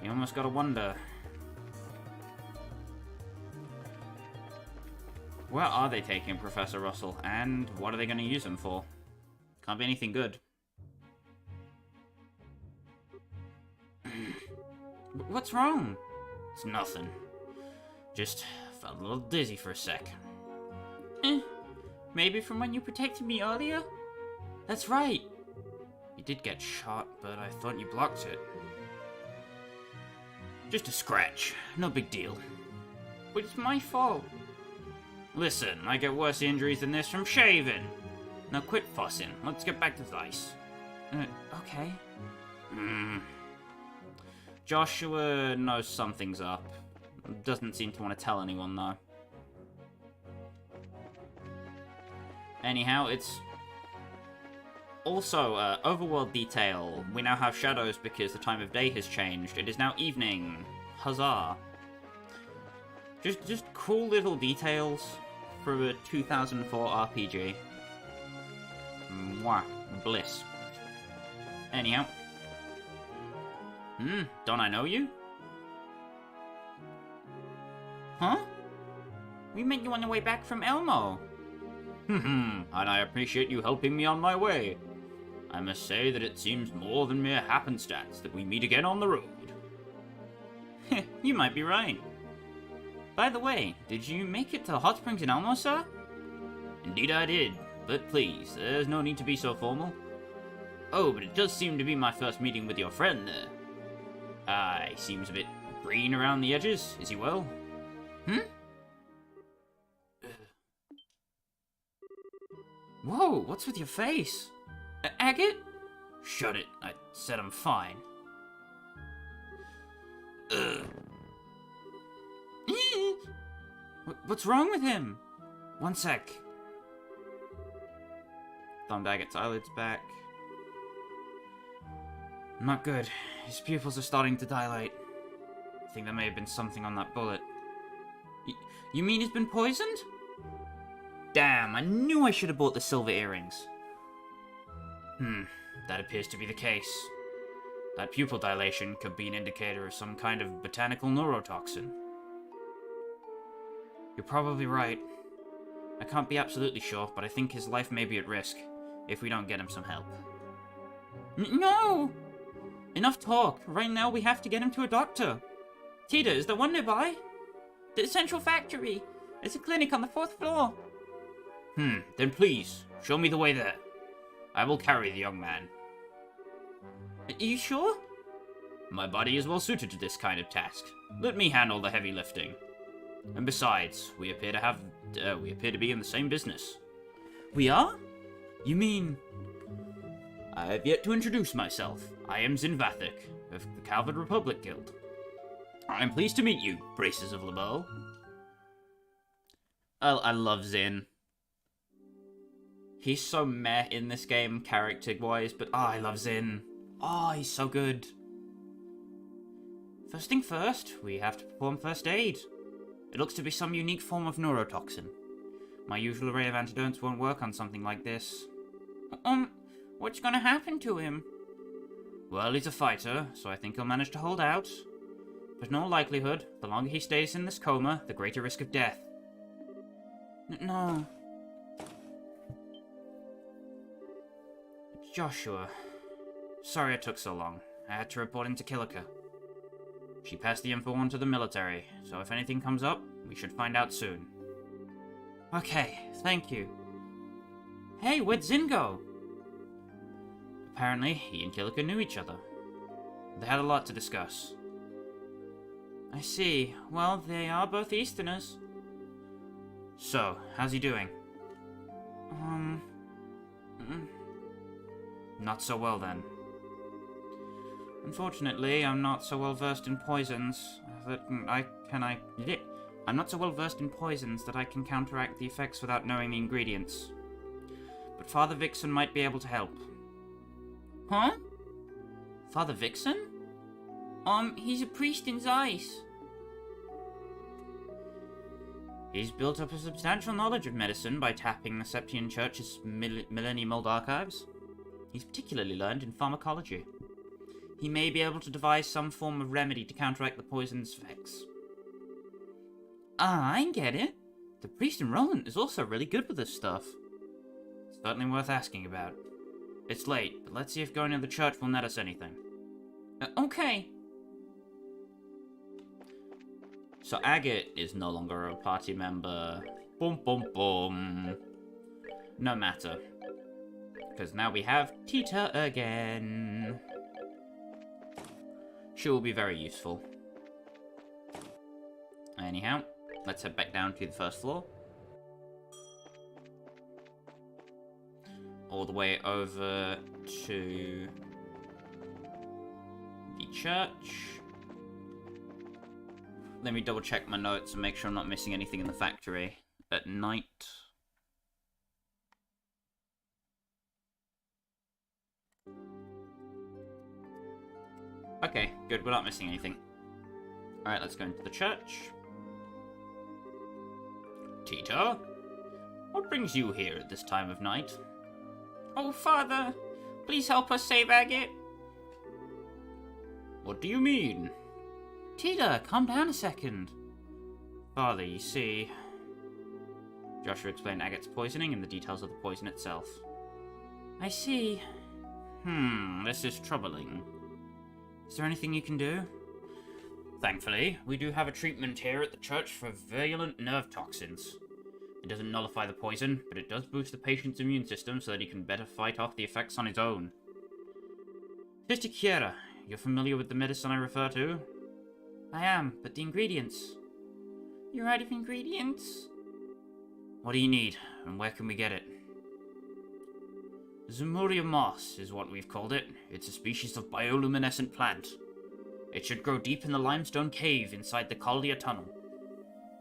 You almost gotta wonder, where are they taking Professor Russell, and what are they gonna use him for? Can't be anything good. What's wrong? It's nothing. Just felt a little dizzy for a sec. Maybe from when you protected me earlier? That's right. You did get shot, but I thought you blocked it. Just a scratch. No big deal. But it's my fault. Listen, I get worse injuries than this from shaving. Now quit fussing. Let's get back to Zeiss. Okay. Joshua knows something's up. Doesn't seem to want to tell anyone, though. Anyhow, it's... Also, overworld detail. We now have shadows because the time of day has changed. It is now evening. Huzzah. Just cool little details for a 2004 RPG. Mwah. Bliss. Anyhow. Don't I know you? Huh? We met you on the way back from Elmo. And I appreciate you helping me on my way. I must say that it seems more than mere happenstance that we meet again on the road. You might be right. By the way, did you make it to the hot springs in Elmo, sir? Indeed I did, but please, there's no need to be so formal. Oh, but it does seem to be my first meeting with your friend there. He seems a bit green around the edges. Is he well? Whoa, what's with your face? Agate? Shut it. I said I'm fine. What's wrong with him? One sec. Thumbed Agat's eyelids back. Not good. His pupils are starting to dilate. I think there may have been something on that bullet. You mean he's been poisoned? Damn, I knew I should have bought the silver earrings. That appears to be the case. That pupil dilation could be an indicator of some kind of botanical neurotoxin. You're probably right. I can't be absolutely sure, but I think his life may be at risk if we don't get him some help. No! Enough talk. Right now we have to get him to a doctor. Tita, is there one nearby? The central factory. There's a clinic on the 4th floor. Then please, show me the way there. I will carry the young man. Are you sure? My body is well suited to this kind of task. Let me handle the heavy lifting. And besides, we appear to be in the same business. We are? You mean... I have yet to introduce myself. I am Zinvathik, of the Calvin Republic Guild. I am pleased to meet you, Braces of LeBeau. I love Zin. He's so meh in this game, character-wise, but I love Zin. He's so good. First thing first, we have to perform first aid. It looks to be some unique form of neurotoxin. My usual array of antidotes won't work on something like this. What's gonna happen to him? Well, he's a fighter, so I think he'll manage to hold out. But in all likelihood, the longer he stays in this coma, the greater risk of death. No. Joshua. Sorry it took so long. I had to report him to Killiker. She passed the info on to the military, so if anything comes up, we should find out soon. Okay, thank you. Hey, where'd Zin go? Apparently, he and Killiker knew each other. They had a lot to discuss. I see. Well, they are both Easterners. So, how's he doing? Not so well, then. Unfortunately, I'm not so well versed in poisons that I'm not so well versed in poisons that I can counteract the effects without knowing the ingredients. But Father Vixen might be able to help. Huh? Father Vixen? He's a priest in Zeiss. He's built up a substantial knowledge of medicine by tapping the Septian Church's millennium-old archives. He's particularly learned in pharmacology. He may be able to devise some form of remedy to counteract the poison's effects. I get it. The priest in Roland is also really good with this stuff. Certainly worth asking about. It's late, but let's see if going to the church will net us anything. Okay. So Agate is no longer a party member. Boom, boom, boom. No matter. Because now we have Tita again. She will be very useful. Anyhow, let's head back down to the first floor. All the way over to the church. Let me double check my notes and make sure I'm not missing anything in the factory at night. Okay, good, we're not missing anything. Alright, let's go into the church. Tita? What brings you here at this time of night? Oh, Father, please help us save Agate. What do you mean? Tita, calm down a second. Father, you see... Joshua explained Agate's poisoning and the details of the poison itself. I see. This is troubling. Is there anything you can do? Thankfully, we do have a treatment here at the church for virulent nerve toxins. It doesn't nullify the poison, but it does boost the patient's immune system so that he can better fight off the effects on his own. Sister Kiera, you're familiar with the medicine I refer to? I am, but the ingredients... You're out of ingredients? What do you need, and where can we get it? Zemuria moss is what we've called it. It's a species of bioluminescent plant. It should grow deep in the limestone cave inside the Caldia tunnel.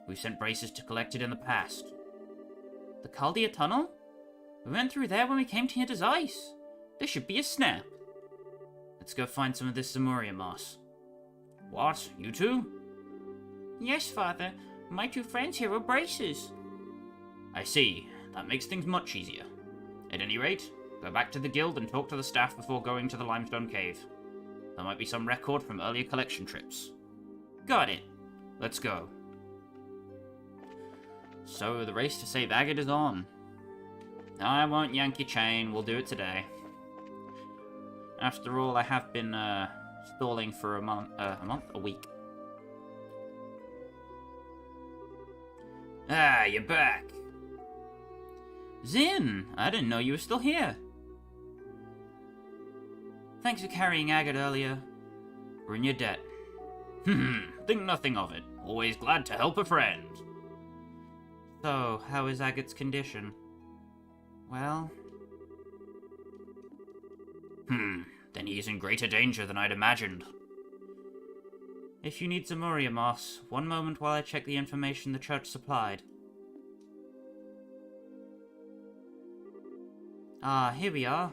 We sent braces to collect it in the past. The Chaldia Tunnel? We went through there when we came to Zeiss. This should be a snap. Let's go find some of this Zamuria moss. What? You two? Yes, Father. My two friends here are braces. I see. That makes things much easier. At any rate, go back to the guild and talk to the staff before going to the limestone cave. There might be some record from earlier collection trips. Got it. Let's go. So, the race to save Agate is on. I won't yank your chain, we'll do it today. After all, I have been, stalling for a week. Ah, you're back! Zin! I didn't know you were still here. Thanks for carrying Agate earlier. We're in your debt. Think nothing of it. Always glad to help a friend. So, how is Agate's condition? Well... then he is in greater danger than I'd imagined. If you need Zamuria moss, one moment while I check the information the church supplied. Ah, here we are.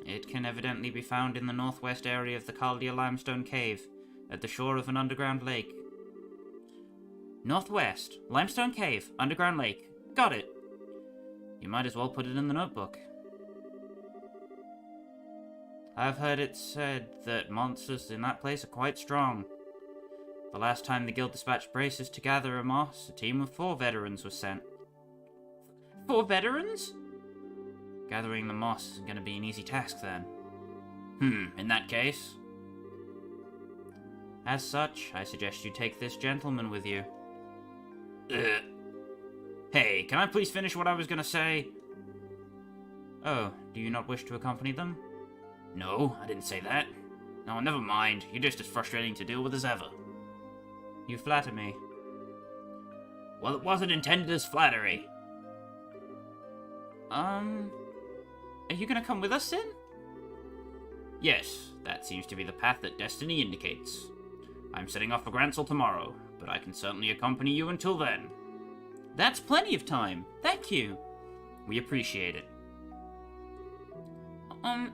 It can evidently be found in the northwest area of the Chaldia Limestone Cave, at the shore of an underground lake. Northwest, Limestone Cave, underground lake. Got it. You might as well put it in the notebook. I've heard it said that monsters in that place are quite strong. The last time the guild dispatched braces to gather a moss, a team of 4 veterans was sent. 4 veterans? Gathering the moss isn't going to be an easy task then. In that case... As such, I suggest you take this gentleman with you. Hey, can I please finish what I was going to say? Oh, do you not wish to accompany them? No, I didn't say that. No, never mind. You're just as frustrating to deal with as ever. You flatter me. Well, it wasn't intended as flattery. Are you gonna come with us, then? Yes, that seems to be the path that destiny indicates. I'm setting off for Grancel tomorrow, but I can certainly accompany you until then. That's plenty of time. Thank you. We appreciate it.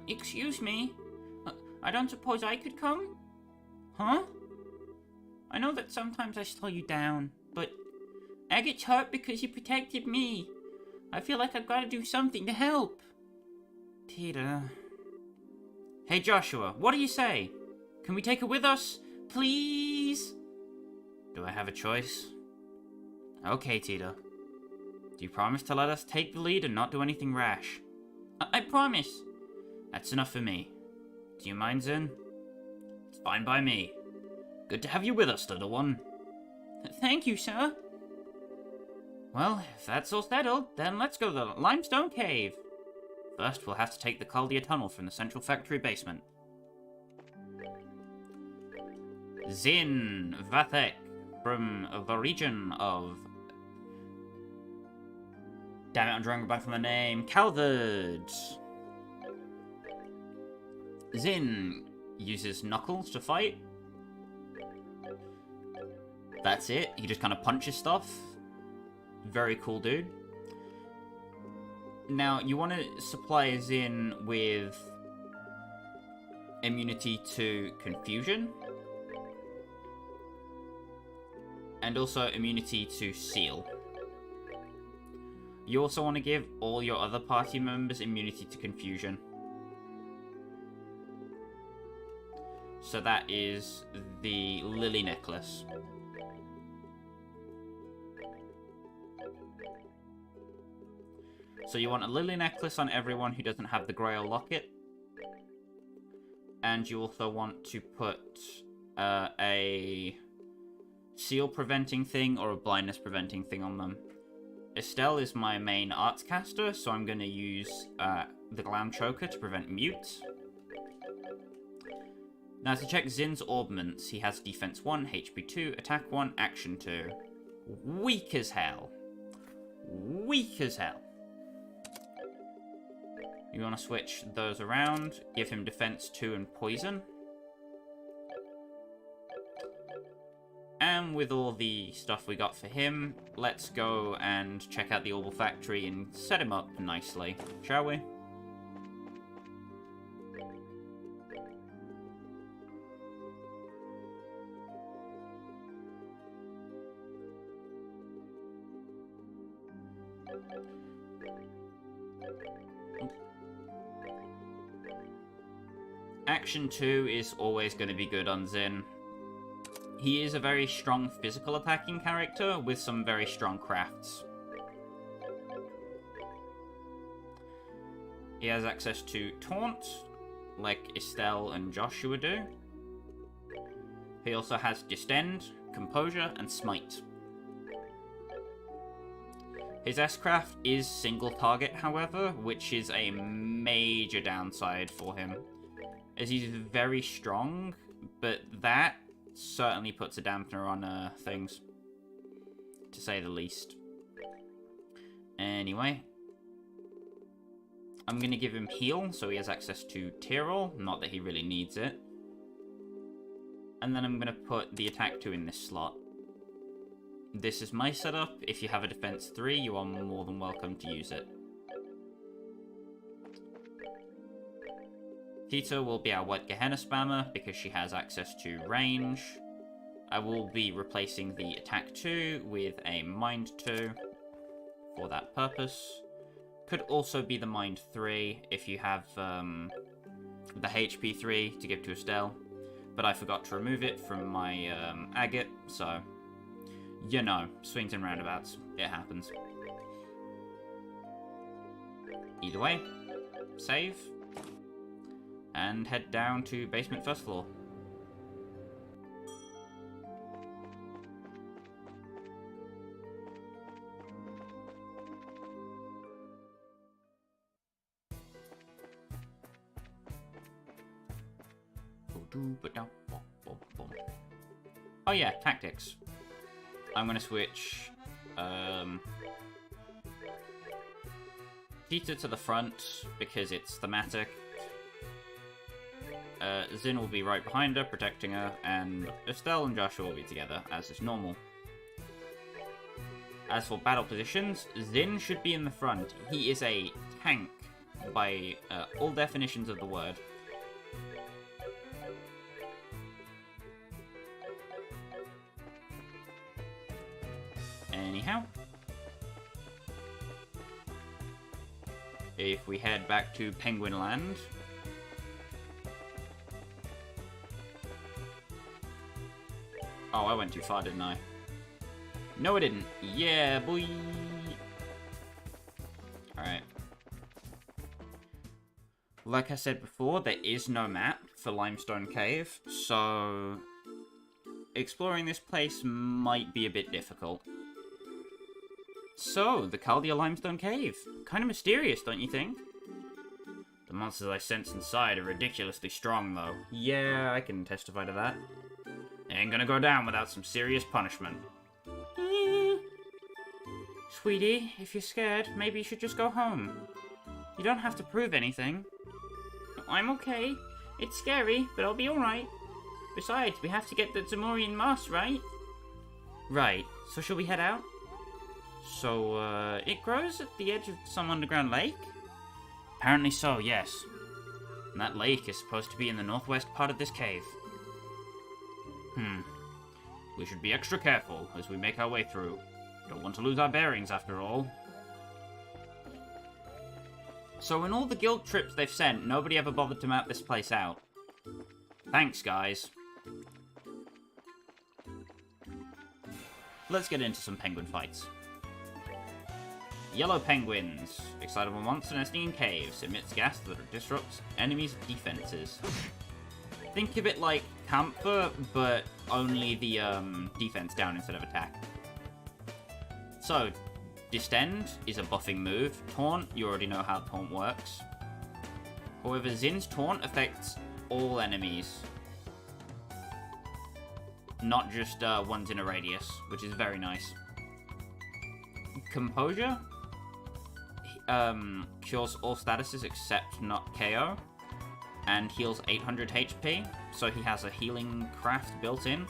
Excuse me? I don't suppose I could come? Huh? I know that sometimes I slow you down, but Agate's hurt because you protected me. I feel like I've got to do something to help. Tita. Hey Joshua, what do you say? Can we take her with us? Please? Do I have a choice? Okay, Tita. Do you promise to let us take the lead and not do anything rash? I promise. That's enough for me. Do you mind, Zin? It's fine by me. Good to have you with us, little one. Thank you, sir. Well, if that's all settled, then let's go to the Limestone Cave. First, we'll have to take the Chaldia Tunnel from the central factory basement. Zin Vathek, from the region of... Damn it, I'm drawing a blank from the name. Calvard. Zin uses knuckles to fight. That's it. He just kind of punches stuff. Very cool dude. Now, you want to supply Zin with immunity to confusion. And also immunity to seal. You also want to give all your other party members immunity to confusion. So that is the Lily necklace. So you want a Lily necklace on everyone who doesn't have the Grail locket. And you also want to put a seal preventing thing or a blindness preventing thing on them. Estelle is my main arts caster, so I'm going to use the Clam Choker to prevent mute. Now to check Zin's orbments, he has defense 1, HP 2, attack 1, action 2. Weak as hell. Weak as hell. You want to switch those around, give him defense 2 and poison. And done with all the stuff we got for him, let's go and check out the Orbital Factory and set him up nicely, shall we? Action 2 is always going to be good on Zin. He is a very strong physical attacking character with some very strong crafts. He has access to Taunt, like Estelle and Joshua do. He also has Distend, Composure, and Smite. His S-Craft is single target, however, which is a major downside for him, as he's very strong, but that certainly puts a dampener on things, to say the least. Anyway, I'm going to give him heal, so he has access to Tyrol, not that he really needs it. And then I'm going to put the attack 2 in this slot. This is my setup. If you have a defense 3, you are more than welcome to use it. Tita will be our Wet Gehenna spammer because she has access to range. I will be replacing the attack 2 with a mind 2 for that purpose. Could also be the mind 3 if you have the HP 3 to give to Estelle. But I forgot to remove it from my agate, so you know, swings and roundabouts. It happens. Either way, save. And head down to basement first floor. Oh yeah, tactics. I'm gonna switch Tita to the front because it's thematic. Zin will be right behind her, protecting her, and Estelle and Joshua will be together, as is normal. As for battle positions, Zin should be in the front. He is a tank by all definitions of the word. Anyhow, if we head back to Penguin Land, oh, I went too far, didn't I? No, I didn't. Yeah, boy. Alright. Like I said before, there is no map for Limestone Cave, so exploring this place might be a bit difficult. So, the Caldia Limestone Cave. Kind of mysterious, don't you think? The monsters I sense inside are ridiculously strong, though. Yeah, I can testify to that. Ain't gonna go down without some serious punishment. Sweetie, if you're scared, maybe you should just go home. You don't have to prove anything. I'm okay. It's scary, but I'll be alright. Besides, we have to get the Zamorian moss, right? Right. So shall we head out? So, it grows at the edge of some underground lake? Apparently so, yes. And that lake is supposed to be in the northwest part of this cave. We should be extra careful as we make our way through. Don't want to lose our bearings, after all. So in all the guild trips they've sent, nobody ever bothered to map this place out. Thanks, guys. Let's get into some penguin fights. Yellow penguins. Excitable monster nesting in caves. Emits gas that disrupts enemies' defenses. Think of it like Camphor, but only the defense down instead of attack. So, Distend is a buffing move. Taunt, you already know how Taunt works. However, Zin's Taunt affects all enemies. Not just ones in a radius, which is very nice. Composure cures all statuses except not KO, and heals 800 HP, so he has a healing craft built in.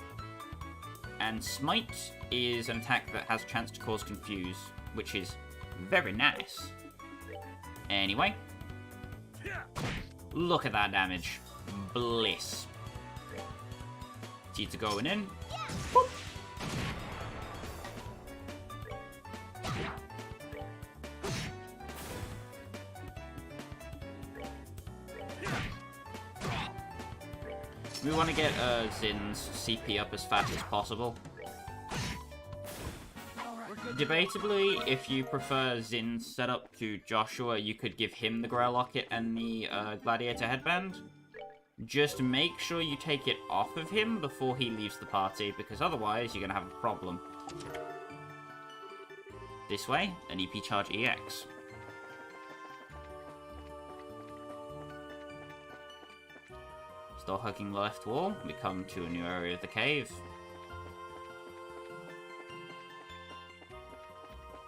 And Smite is an attack that has a chance to cause confuse, which is very nice. Anyway, look at that damage. Bliss. Tita going in. Boop. We want to get Zin's CP up as fast as possible. Debatably, if you prefer Zin's setup to Joshua, you could give him the Grail Locket and the Gladiator Headband. Just make sure you take it off of him before he leaves the party, because otherwise you're going to have a problem. This way, an EP Charge EX. Still hugging the left wall, we come to a new area of the cave.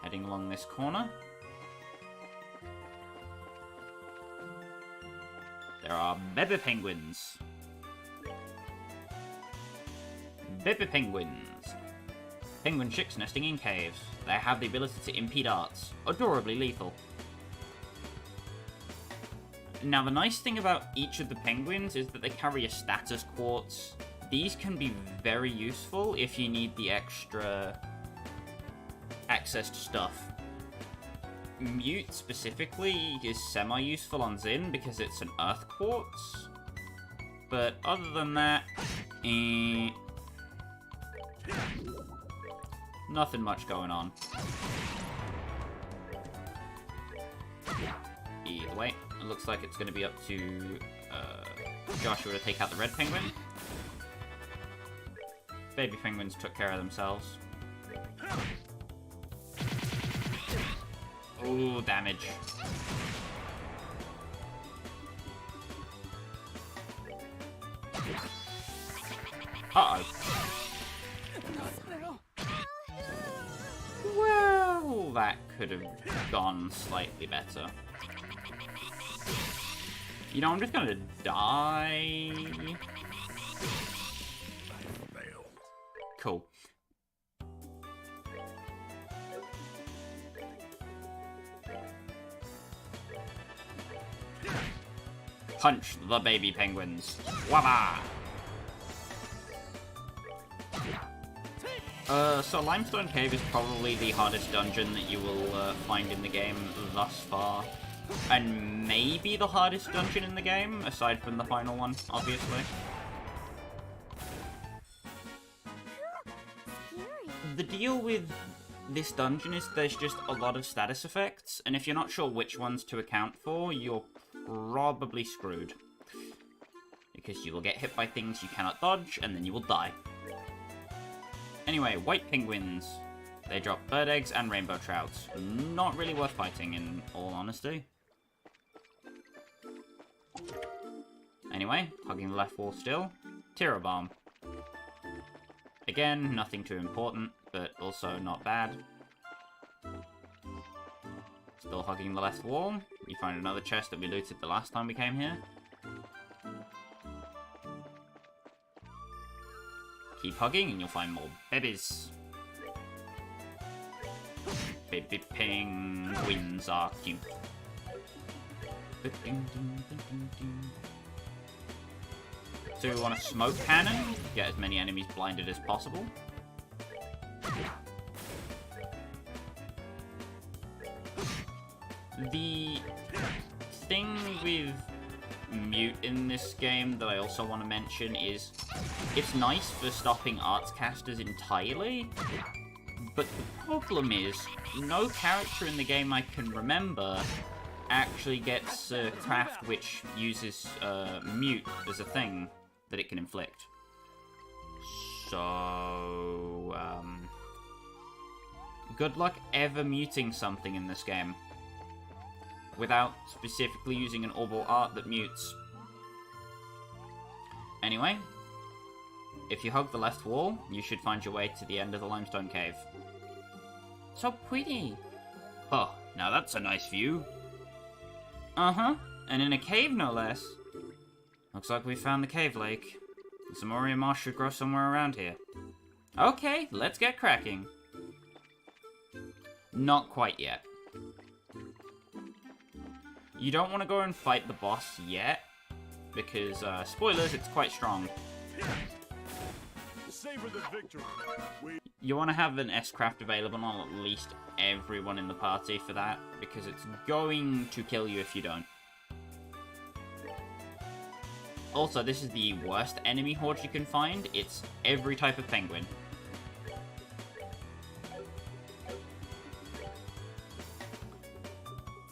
Heading along this corner. There are baby penguins. Baby penguins. Penguin chicks nesting in caves. They have the ability to impede arts. Adorably lethal. Now, the nice thing about each of the penguins is that they carry a status quartz. These can be very useful if you need the extra access to stuff. Mute, specifically, is semi-useful on Zin because it's an earth quartz. But other than that, nothing much going on. Either way, it looks like it's going to be up to Joshua to take out the red penguin. Baby penguins took care of themselves. Ooh, damage. Uh-oh. Well, that could have gone slightly better. You know, I'm just gonna die. Cool. Punch the baby penguins. Wabba! So Limestone Cave is probably the hardest dungeon that you will find in the game thus far. And maybe the hardest dungeon in the game, aside from the final one, obviously. The deal with this dungeon is there's just a lot of status effects, and if you're not sure which ones to account for, you're probably screwed. Because you will get hit by things you cannot dodge, and then you will die. Anyway, white penguins. They drop bird eggs and rainbow trouts. Not really worth fighting, in all honesty. Anyway, hugging the left wall still. Tira bomb. Again, nothing too important, but also not bad. Still hugging the left wall. You find another chest that we looted the last time we came here. Keep hugging and you'll find more babies. Baby penguins are cute. So we want a smoke cannon, get as many enemies blinded as possible. The thing with Mute in this game that I also want to mention is it's nice for stopping arts casters entirely, but the problem is no character in the game I can remember actually gets a craft which uses Mute as a thing that it can inflict. So, good luck ever muting something in this game without specifically using an orbital art that mutes. Anyway, if you hug the left wall, you should find your way to the end of the limestone cave. So pretty! Oh, now that's a nice view. Uh-huh, and in a cave no less. Looks like we found the cave lake. The Zamoria moss should grow somewhere around here. Okay, let's get cracking. Not quite yet. You don't want to go and fight the boss yet, because, spoilers, it's quite strong. Savor the victory. You want to have an S-Craft available on at least everyone in the party for that, because it's going to kill you if you don't. Also, this is the worst enemy horde you can find. It's every type of penguin.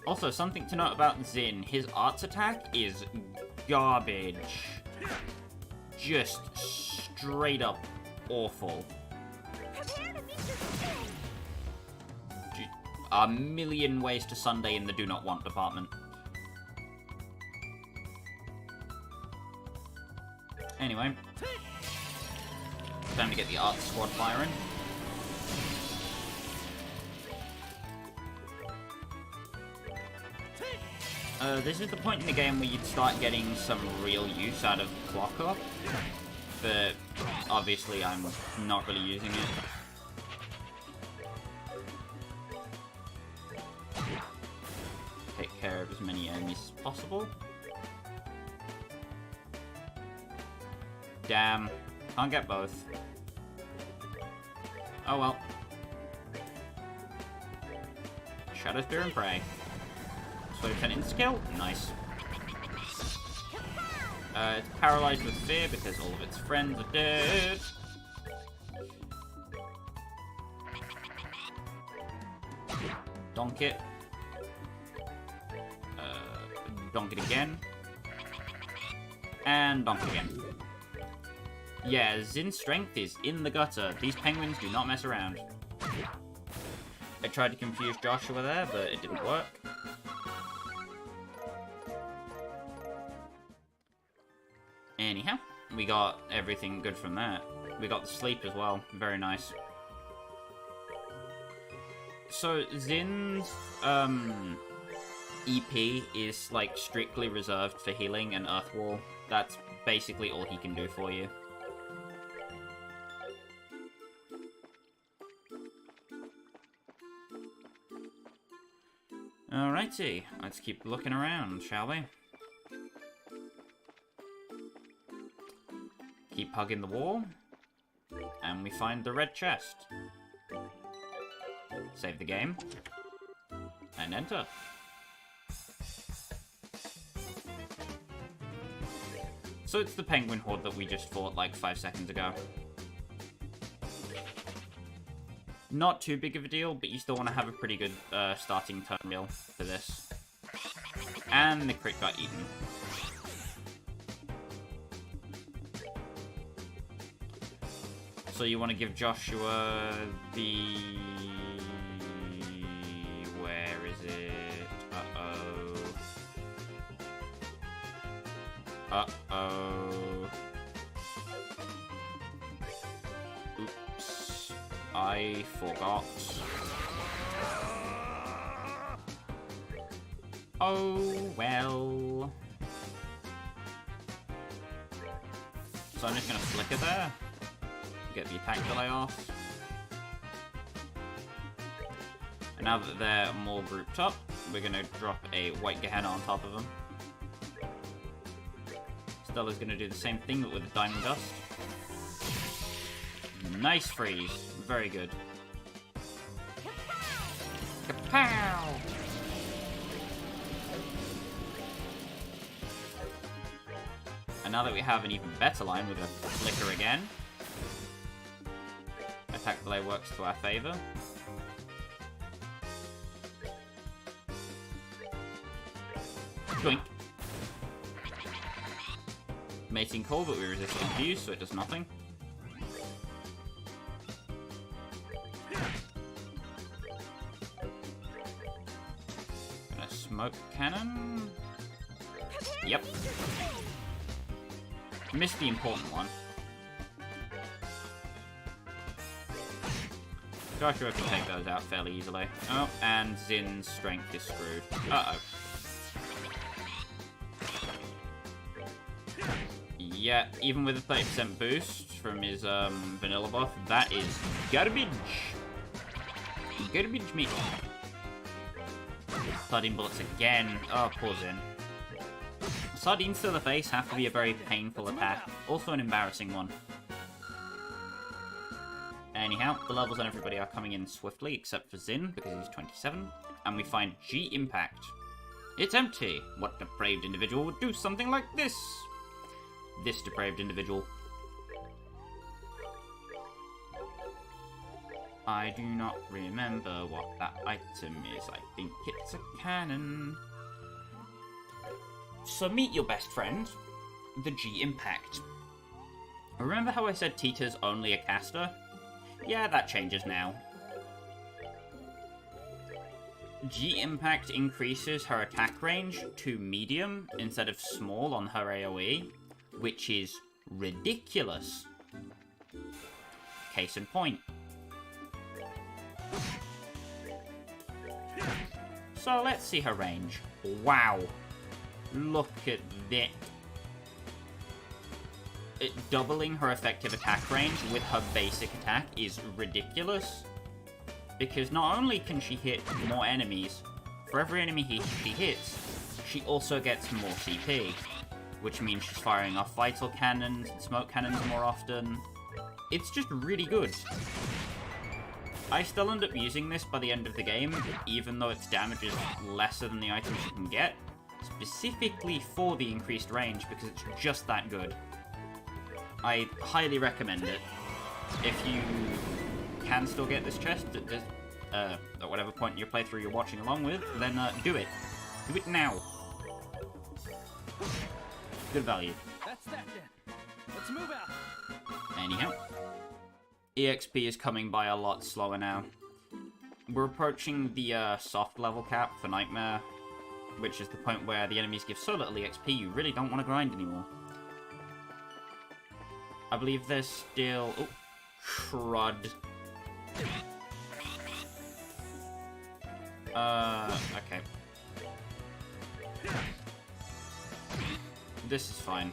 Also, something to note about Zin, his arts attack is garbage. Just straight up awful. A million ways to Sunday in the do not want department. Anyway, time to get the art squad firing. This is the point in the game where you'd start getting some real use out of Clock Up, but obviously I'm not really using it. Take care of as many enemies as possible. Damn, can't get both. Oh well. Shadow Spear and Prey. So 10 insta-kill? Nice. It's paralyzed with fear because all of its friends are dead. Donk it. Donk it again. And donk it again. Yeah, Zin's strength is in the gutter. These penguins do not mess around. I tried to confuse Joshua there, but it didn't work. Anyhow, we got everything good from that. We got the sleep as well. Very nice. So, Zin's, EP is, like, strictly reserved for healing and Earth Wall. That's basically all he can do for you. Alrighty, let's keep looking around, shall we? Keep hugging the wall, and we find the red chest. Save the game, and enter. So it's the penguin horde that we just fought like 5 seconds ago. Not too big of a deal, but you still want to have a pretty good starting turn meal for this. And the crit got eaten. So you want to give Joshua the... Where is it? Uh-oh. Uh-oh. Oops. I forgot. Oh, well. So I'm just going to flicker there. Get the attack delay off. And now that they're more grouped up, we're going to drop a white Gehenna on top of them. Stella's going to do the same thing, but with a Diamond Dust. Nice freeze. Very good. Kapow! And now that we have an even better line, we're going to flicker again. Attack delay works to our favor. Doink. Mating call, but we resist confuse, so it does nothing. Gonna smoke cannon. Yep. Missed the important one. Joshua can take those out fairly easily. Oh, and Zin's strength is screwed. Uh-oh. Yeah, even with a 30% boost from his vanilla buff, that is garbage. Garbage meat. Sardine bullets again. Oh, poor Zin. Sardines to the face have to be a very painful attack. Also an embarrassing one. Anyhow, the levels on everybody are coming in swiftly, except for Zin, because he's 27. And we find G Impact. It's empty. What depraved individual would do something like this? This depraved individual. I do not remember what that item is. I think it's a cannon. So meet your best friend, the G Impact. Remember how I said Tita's only a caster? Yeah, that changes now. G Impact increases her attack range to medium instead of small on her AoE, which is ridiculous. Case in point. So let's see her range. Wow. Look at that. Doubling her effective attack range with her basic attack is ridiculous. Because not only can she hit more enemies, for every enemy she hits, she also gets more CP. Which means she's firing off vital cannons and smoke cannons more often. It's just really good. I still end up using this by the end of the game, even though its damage is lesser than the items you can get, specifically for the increased range, because it's just that good. I highly recommend it. If you can still get this chest at whatever point in your playthrough you're watching along with, then do it. Do it now. Good value. That's that then. Let's move out. Anyhow. EXP is coming by a lot slower now. We're approaching the soft level cap for Nightmare, which is the point where the enemies give so little EXP you really don't want to grind anymore. I believe there's still... Oh, crud. Okay. This is fine.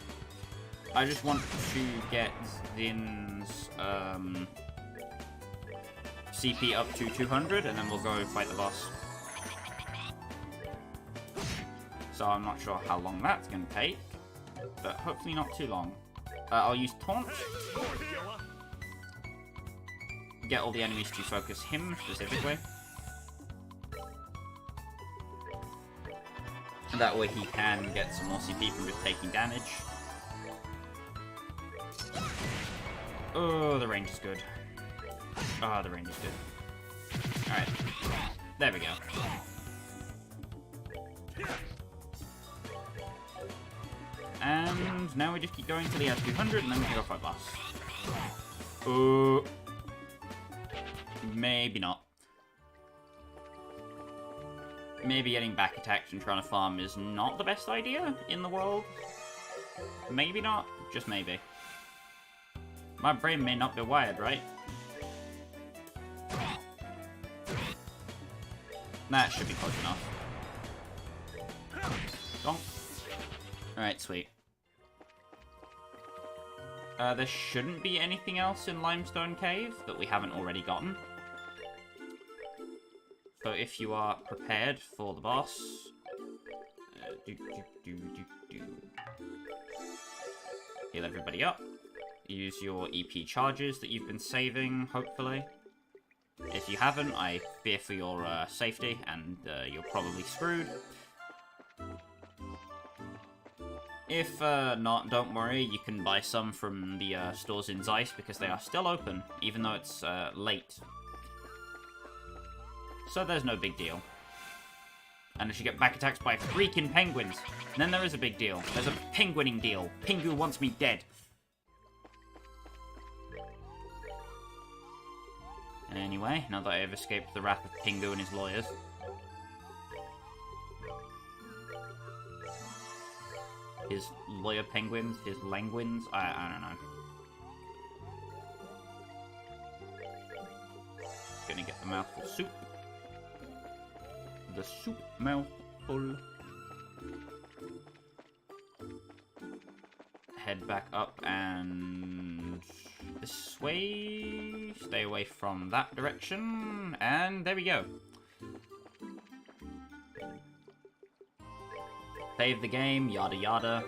I just want to get Zin's CP up to 200, and then we'll go fight the boss. So I'm not sure how long that's going to take, but hopefully not too long. I'll use Taunt. Get all the enemies to focus him specifically. That way he can get some more CP from just taking damage. Oh, the range is good. Oh, the range is good. Alright. There we go. And now we just keep going till he has 200, and then we can go fight boss. Maybe not. Maybe getting back attacks and trying to farm is not the best idea in the world. Maybe not. Just maybe. My brain may not be wired, right? That should be close enough. Donk. Alright, sweet. There shouldn't be anything else in Limestone Cave that we haven't already gotten. So if you are prepared for the boss... Heal everybody up. Use your EP charges that you've been saving, hopefully. If you haven't, I fear for your safety, and you're probably screwed. If not, don't worry, you can buy some from the stores in Zeiss, because they are still open, even though it's late. So there's no big deal. And if you get back attacks by freaking penguins, then there is a big deal. There's a penguining deal. Pingu wants me dead. Anyway, now that I have escaped the wrath of Pingu and his lawyers. His lawyer penguins, his languins, I don't know. Gonna get the mouthful soup. The soup mouthful. head back up and this way. Stay away from that direction. And there we go. Save the game, yada yada.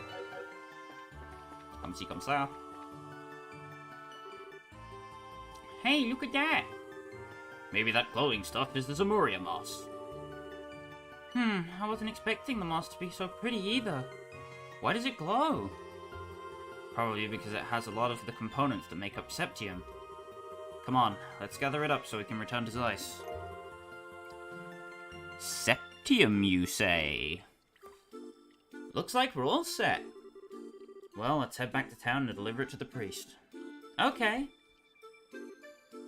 Come see, come ça. Hey, look at that! Maybe that glowing stuff is the Zamuria moss. I wasn't expecting the moss to be so pretty either. Why does it glow? Probably because it has a lot of the components that make up Septium. Come on, let's gather it up so we can return to Zeiss. Septium, you say? Looks like we're all set. Well, let's head back to town and deliver it to the priest. Okay.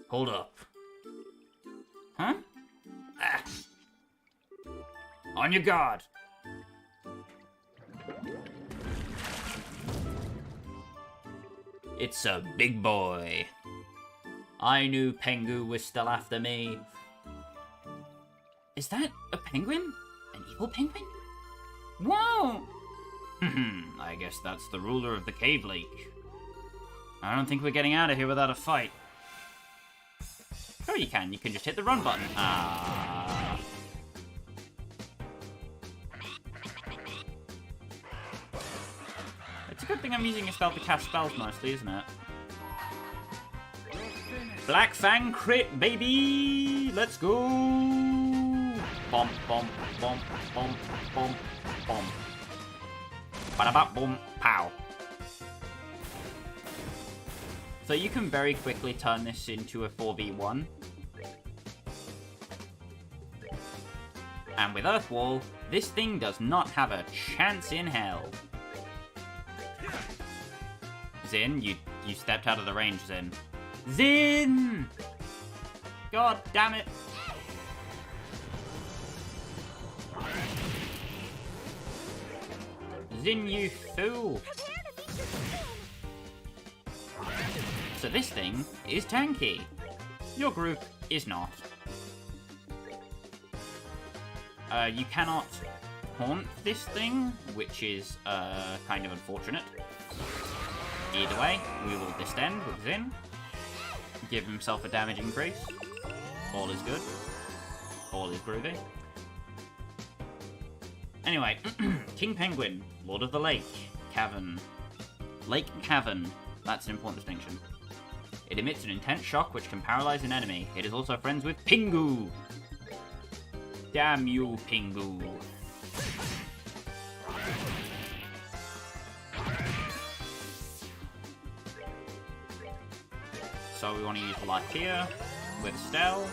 Hold up. Huh? Ah. On your guard. It's a big boy. I knew Pengu was still after me. Is that a penguin? An evil penguin? Whoa! I guess that's the ruler of the cave lake. I don't think we're getting out of here without a fight. Sure you can just hit the run button. Ah. It's a good thing I'm using a spell to cast spells mostly, isn't it? Black Fang crit, baby! Let's go! Bom, bom, bom, bom, bom, bom. Ba-da-ba, boom, pow. So you can very quickly turn this into a 4v1. And with Earth Wall, this thing does not have a chance in hell. Zin, you stepped out of the range, Zin. Zin! God damn it. Zin, you fool. So this thing is tanky. Your group is not. You cannot taunt this thing, which is kind of unfortunate. Either way, we will distend with Zin. Give himself a damage increase. All is good. All is groovy. Anyway, King Penguin, Lord of the Lake, Cavern. Lake Cavern. That's an important distinction. It emits an intense shock which can paralyze an enemy. It is also friends with Pingu. Damn you, Pingu. So we want to use Latia with Estelle.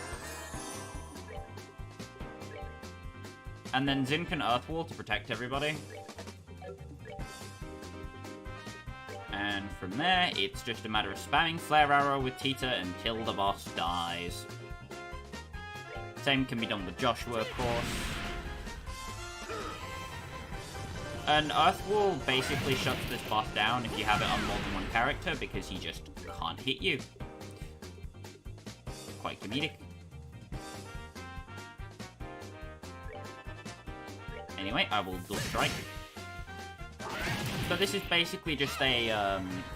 And then Zin can Earthwall to protect everybody. And from there, it's just a matter of spamming Flare Arrow with Tita until the boss dies. Same can be done with Joshua, of course. And Earthwall basically shuts this boss down if you have it on more than one character, because he just can't hit you. Quite comedic. Anyway, I will dual strike. So this is basically just a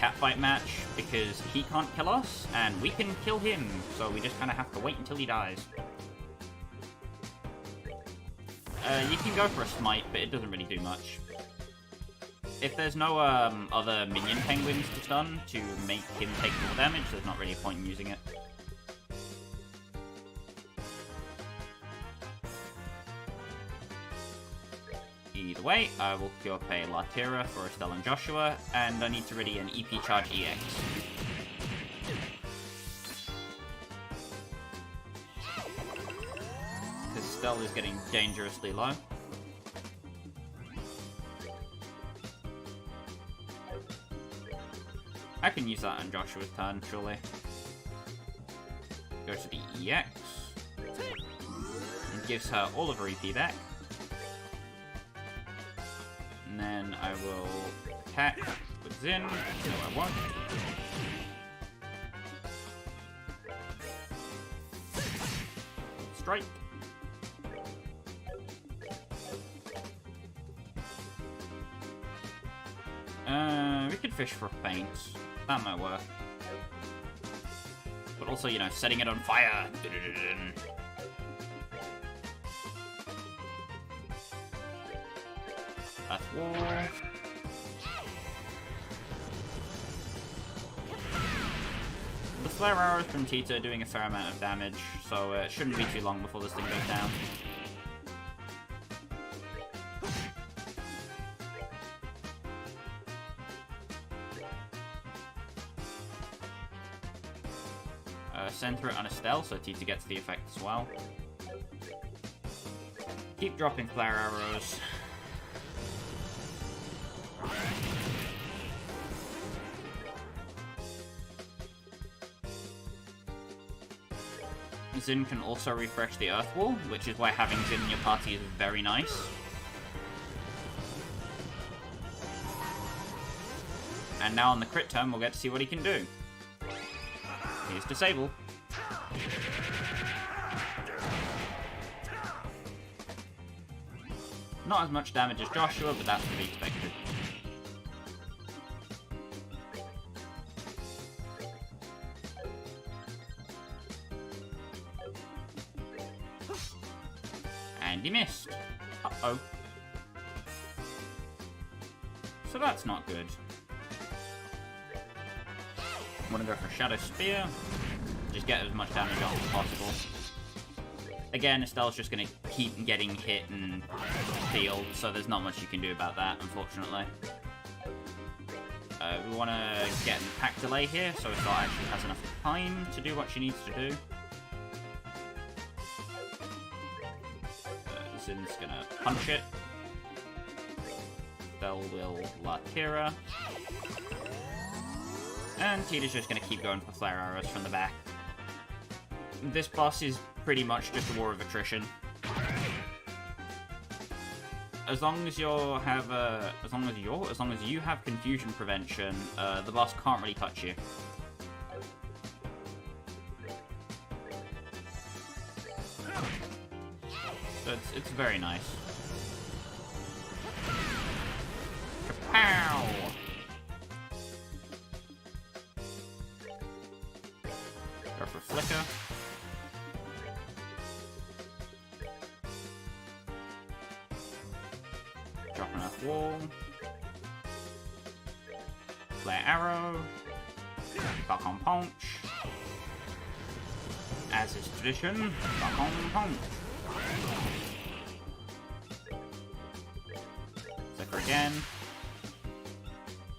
catfight match, because he can't kill us, and we can kill him, so we just kind of have to wait until he dies. You can go for a smite, but it doesn't really do much. If there's no other minion penguins to stun to make him take more damage, there's not really a point in using it. Either way, I will queue up a Latira for Estelle and Joshua, and I need to ready an EP Charge EX. Because Estelle is getting dangerously low. I can use that on Joshua's turn, surely. Go to the EX. And gives her all of her EP back. And then I will attack with Zin. No, I won't. Strike. We could fish for paint. That might work. But also, you know, setting it on fire. That's wall. The flare arrows from Tita are doing a fair amount of damage, so it shouldn't be too long before this thing goes down. Center it on Estelle, so Tita gets the effect as well. Keep dropping flare arrows. Zin can also refresh the Earth Wall, which is why having Zin in your party is very nice. And now on the crit turn, we'll get to see what he can do. Here's Disable. Not as much damage as Joshua, but that's to be expected. And he missed. Uh-oh. So that's not good. I'm gonna go for Shadow Spear. Just get as much damage off as possible. Again, Estelle's just gonna keep getting hit and healed, so there's not much you can do about that, unfortunately. We want to get an attack delay here, so Estelle actually has enough time to do what she needs to do. Zin's gonna punch it. Estelle will Latira. And Tita's just gonna keep going for flare arrows from the back. This boss is pretty much just a war of attrition. As long as you have confusion prevention, the boss can't really touch you. So it's very nice. Kapow! Go for Flicker. Dropping off wall. Flare arrow. Back on punch. As is tradition, back on punch. Flicker again.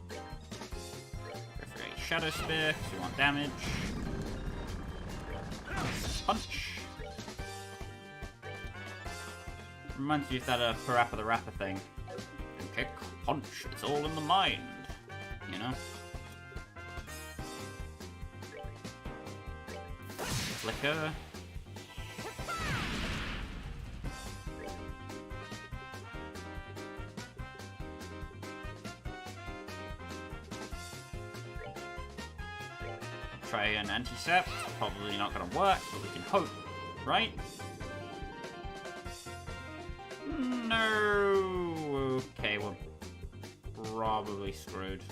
Go for a Shadow Spear, because we want damage. Punch. Reminds me of that Parappa the Rapper thing. Kick, punch, it's all in the mind. You know? Flicker. Try an anti-sept. Probably not gonna work, but we can hope, right? No. Okay, we're probably screwed.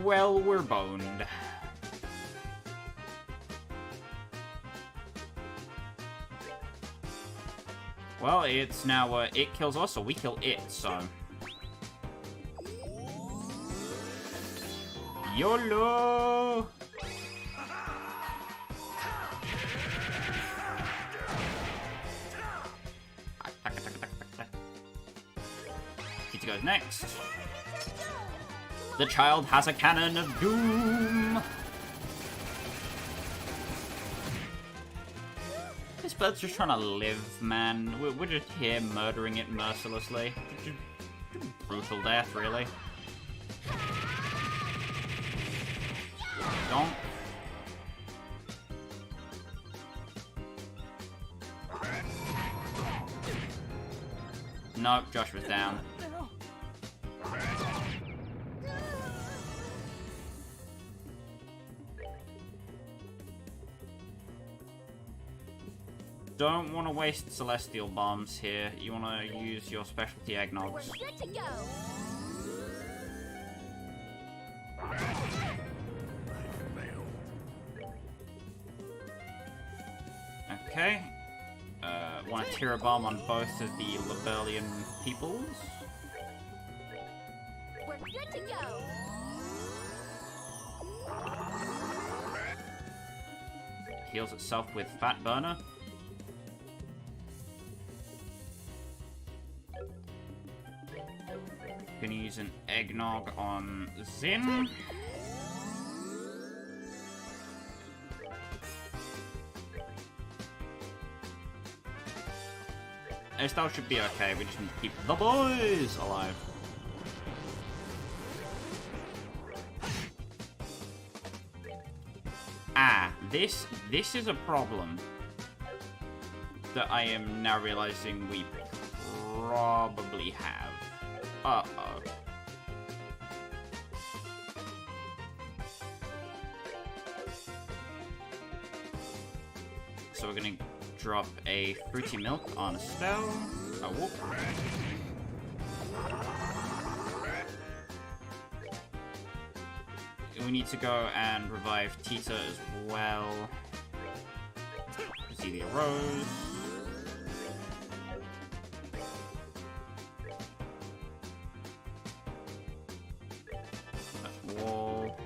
Well, we're boned. Well, it's now, it kills us, or we kill it, so... YOLO! Tita goes next. The child has a cannon of doom! This bird's just trying to live, man. We're just here murdering it mercilessly. Brutal death, really. Donk. Nope, Joshua's down. don't want to waste celestial bombs here. You want to use your specialty eggnogs. We're good to go. Okay. Want to tear a bomb on both of the Liberlian peoples. We're good to go. Heals itself with Fat Burner. Gonna use an eggnog on Zin. Estelle should be okay, we just need to keep the boys alive. Ah, this is a problem that I am now realizing we probably have. Uh-oh. So we're gonna drop a fruity milk on Estelle. Oh, whoop. We need to go and revive Tita as well. Zelia Rose. That's wall.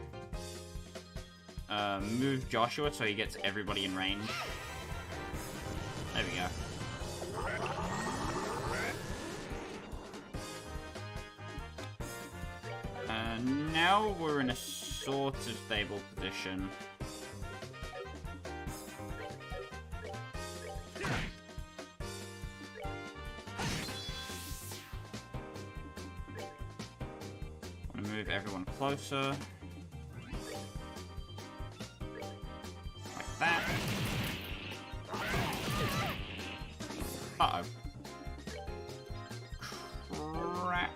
Move Joshua so he gets everybody in range. There we go. Now we're in a sort of stable position. I'm gonna move everyone closer. Like that. Uh-oh. Crap.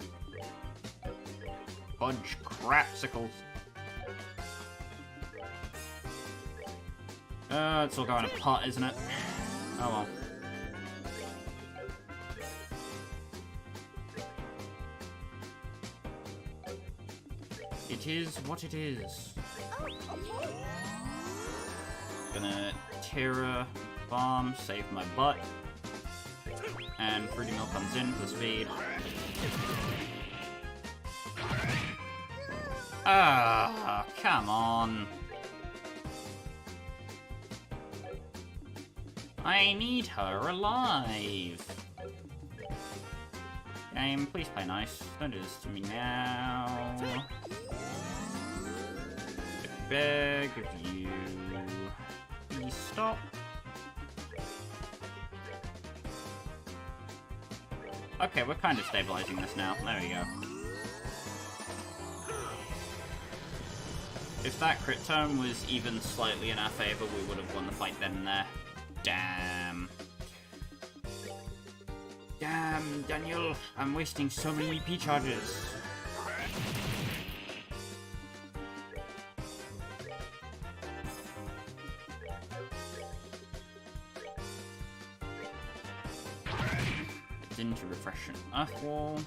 Fudge crapsicles. It's all going apart, isn't it? Oh well. It is what it is. Oh, okay. Gonna Terra Bomb, save my butt. And Fruity Milk comes in for the speed. Ah, come on. I need her alive. Game, please play nice. Don't do this to me now. I beg of you. Please stop. Okay, we're kind of stabilizing this now. There we go. If that crit turn was even slightly in our favor, we would have won the fight then and there. Damn. Damn, Daniel. I'm wasting so many EP charges. Into refresh an earth wall.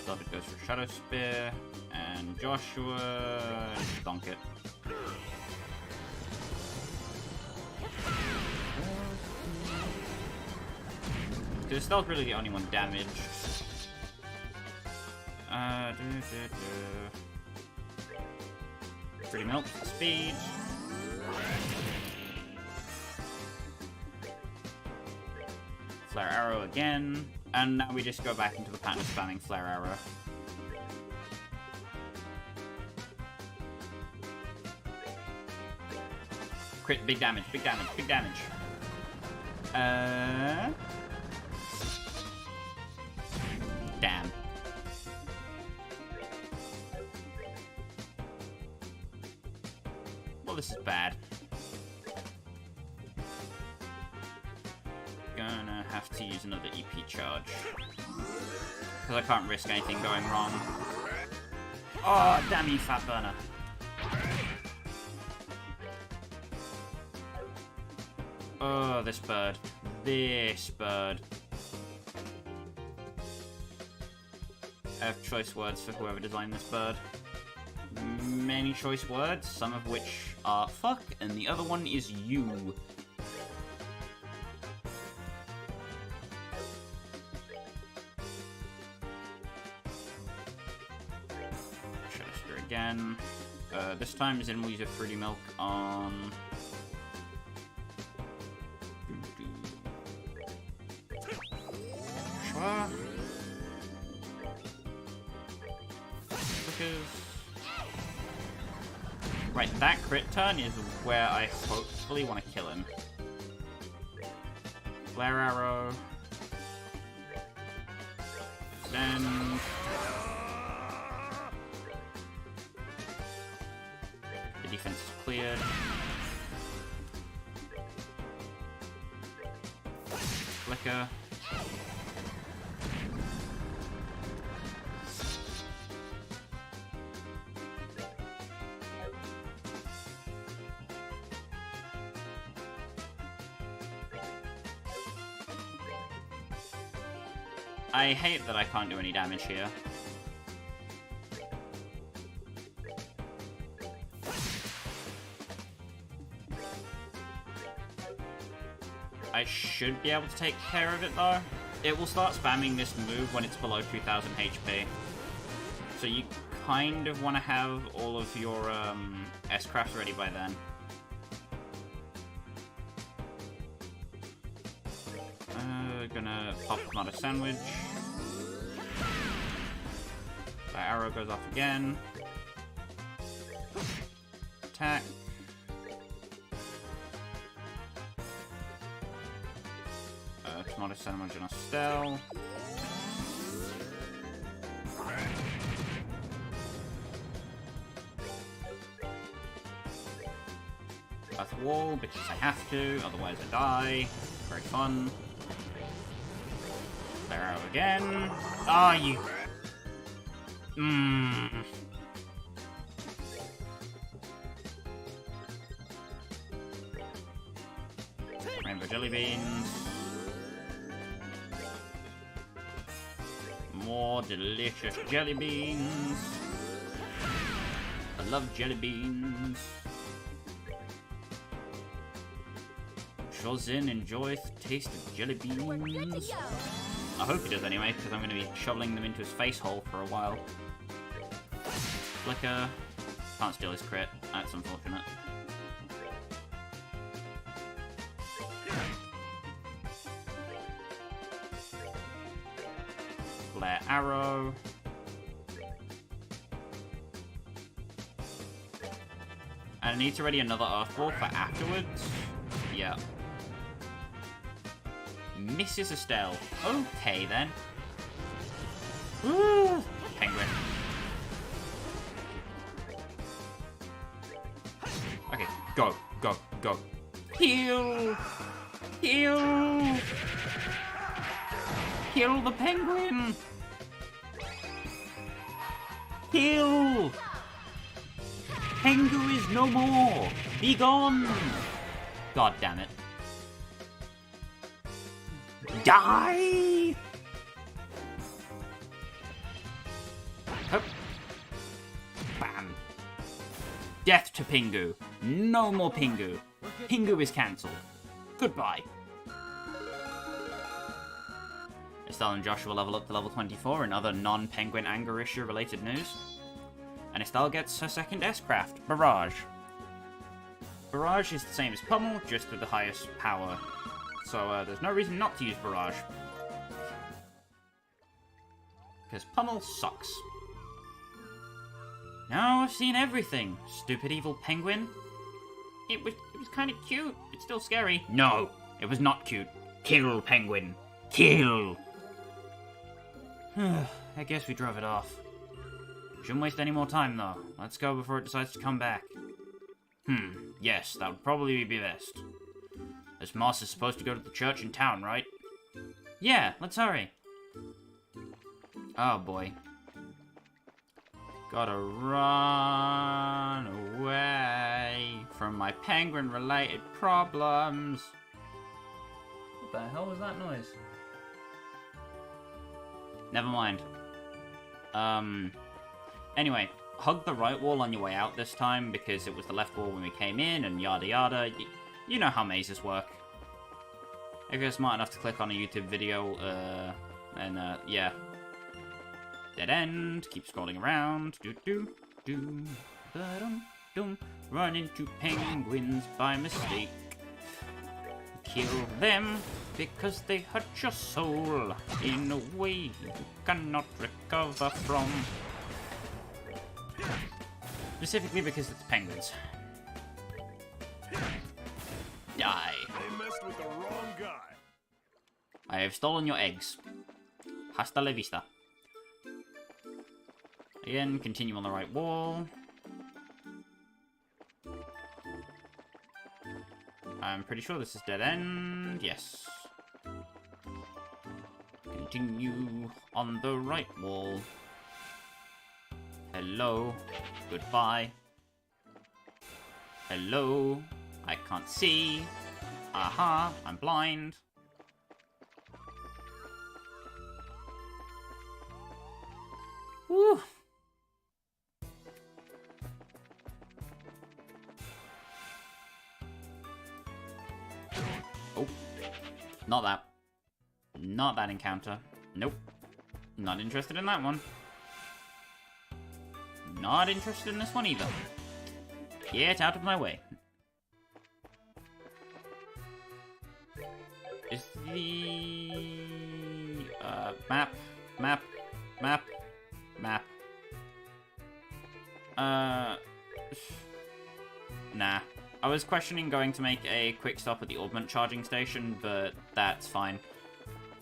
David goes for Shadow Spear, and Joshua donk it. Because Estelle's really the only one damaged. Pretty milk, speed. Flare Arrow again, and now we just go back into the pattern of spamming Flare Arrow. Crit, big damage, big damage, big damage. Damn. Well, this is bad. Gonna have to use another EP charge. Because I can't risk anything going wrong. Oh, damn you, Fat Burner. Oh, this bird. This bird. I have choice words for whoever designed this bird. Many choice words, some of which are fuck, and the other one is you. Chester again. This time Zin will use a fruity milk on... Joshua. Right, that crit turn is where I hopefully want to kill him. Flare arrow. Send. The defense is cleared. Flicker. I hate that I can't do any damage here. I should be able to take care of it though. It will start spamming this move when it's below 2000 HP. So you kind of want to have all of your S-crafts ready by then. Gonna pop tomato sandwich. That arrow goes off again. Attack. Tomato sandwich on Estelle. Earth wall because I have to, otherwise I die. Very fun. Arrow again. Ah, you. Rainbow jelly beans. More delicious jelly beans. I love jelly beans. Sure Zin enjoys the taste of jelly beans. I hope he does anyway, because I'm going to be shoveling them into his face hole for a while. Flicker. Can't steal his crit. That's unfortunate. Flare arrow. And I need to ready another Earth Ball for afterwards. Yeah. Mrs. Estelle. Okay, then. Woo! Penguin. Okay, go, go, go. Heal! Heal! Heal the penguin! Heal! Pengu is no more! Be gone! God damn it. Die! Hup. Bam. Death to Pingu. No more Pingu. Pingu is cancelled. Goodbye. Estelle and Joshua level up to level 24 in other non-penguin anger issue related news. And Estelle gets her second S-craft, Barrage. Barrage is the same as Pummel, just with the highest power. So there's no reason not to use Barrage. Because Pummel sucks. Now I've seen everything, stupid evil penguin. It was kind of cute. It's still scary. No, it was not cute. Kill, penguin. Kill. I guess we drove it off. Shouldn't waste any more time though. Let's go before it decides to come back. Yes, that would probably be best. This Moss is supposed to go to the church in town, right? Yeah, let's hurry. Oh boy. Gotta run away from my penguin-related problems. the hell was that noise? Never mind. Anyway, hug the right wall on your way out this time, because it was the left wall when we came in, and yada yada. You know how mazes work. If you're smart enough to click on a YouTube video, yeah. Dead end, keep scrolling around, ba-dum, run into penguins by mistake. Kill them, because they hurt your soul in a way you cannot recover from. Specifically because it's penguins. Die. They messed with the wrong guy. I have stolen your eggs. Hasta la vista. Again, continue on the right wall. I'm pretty sure this is dead end. Yes. Continue on the right wall. Hello. Goodbye. Hello. I can't see. Aha, I'm blind. Woo. Oh, not that. Not that encounter. Nope. Not interested in that one. Not interested in this one either. Get out of my way. Is the... map. Nah. I was questioning going to make a quick stop at the augment charging station, but that's fine.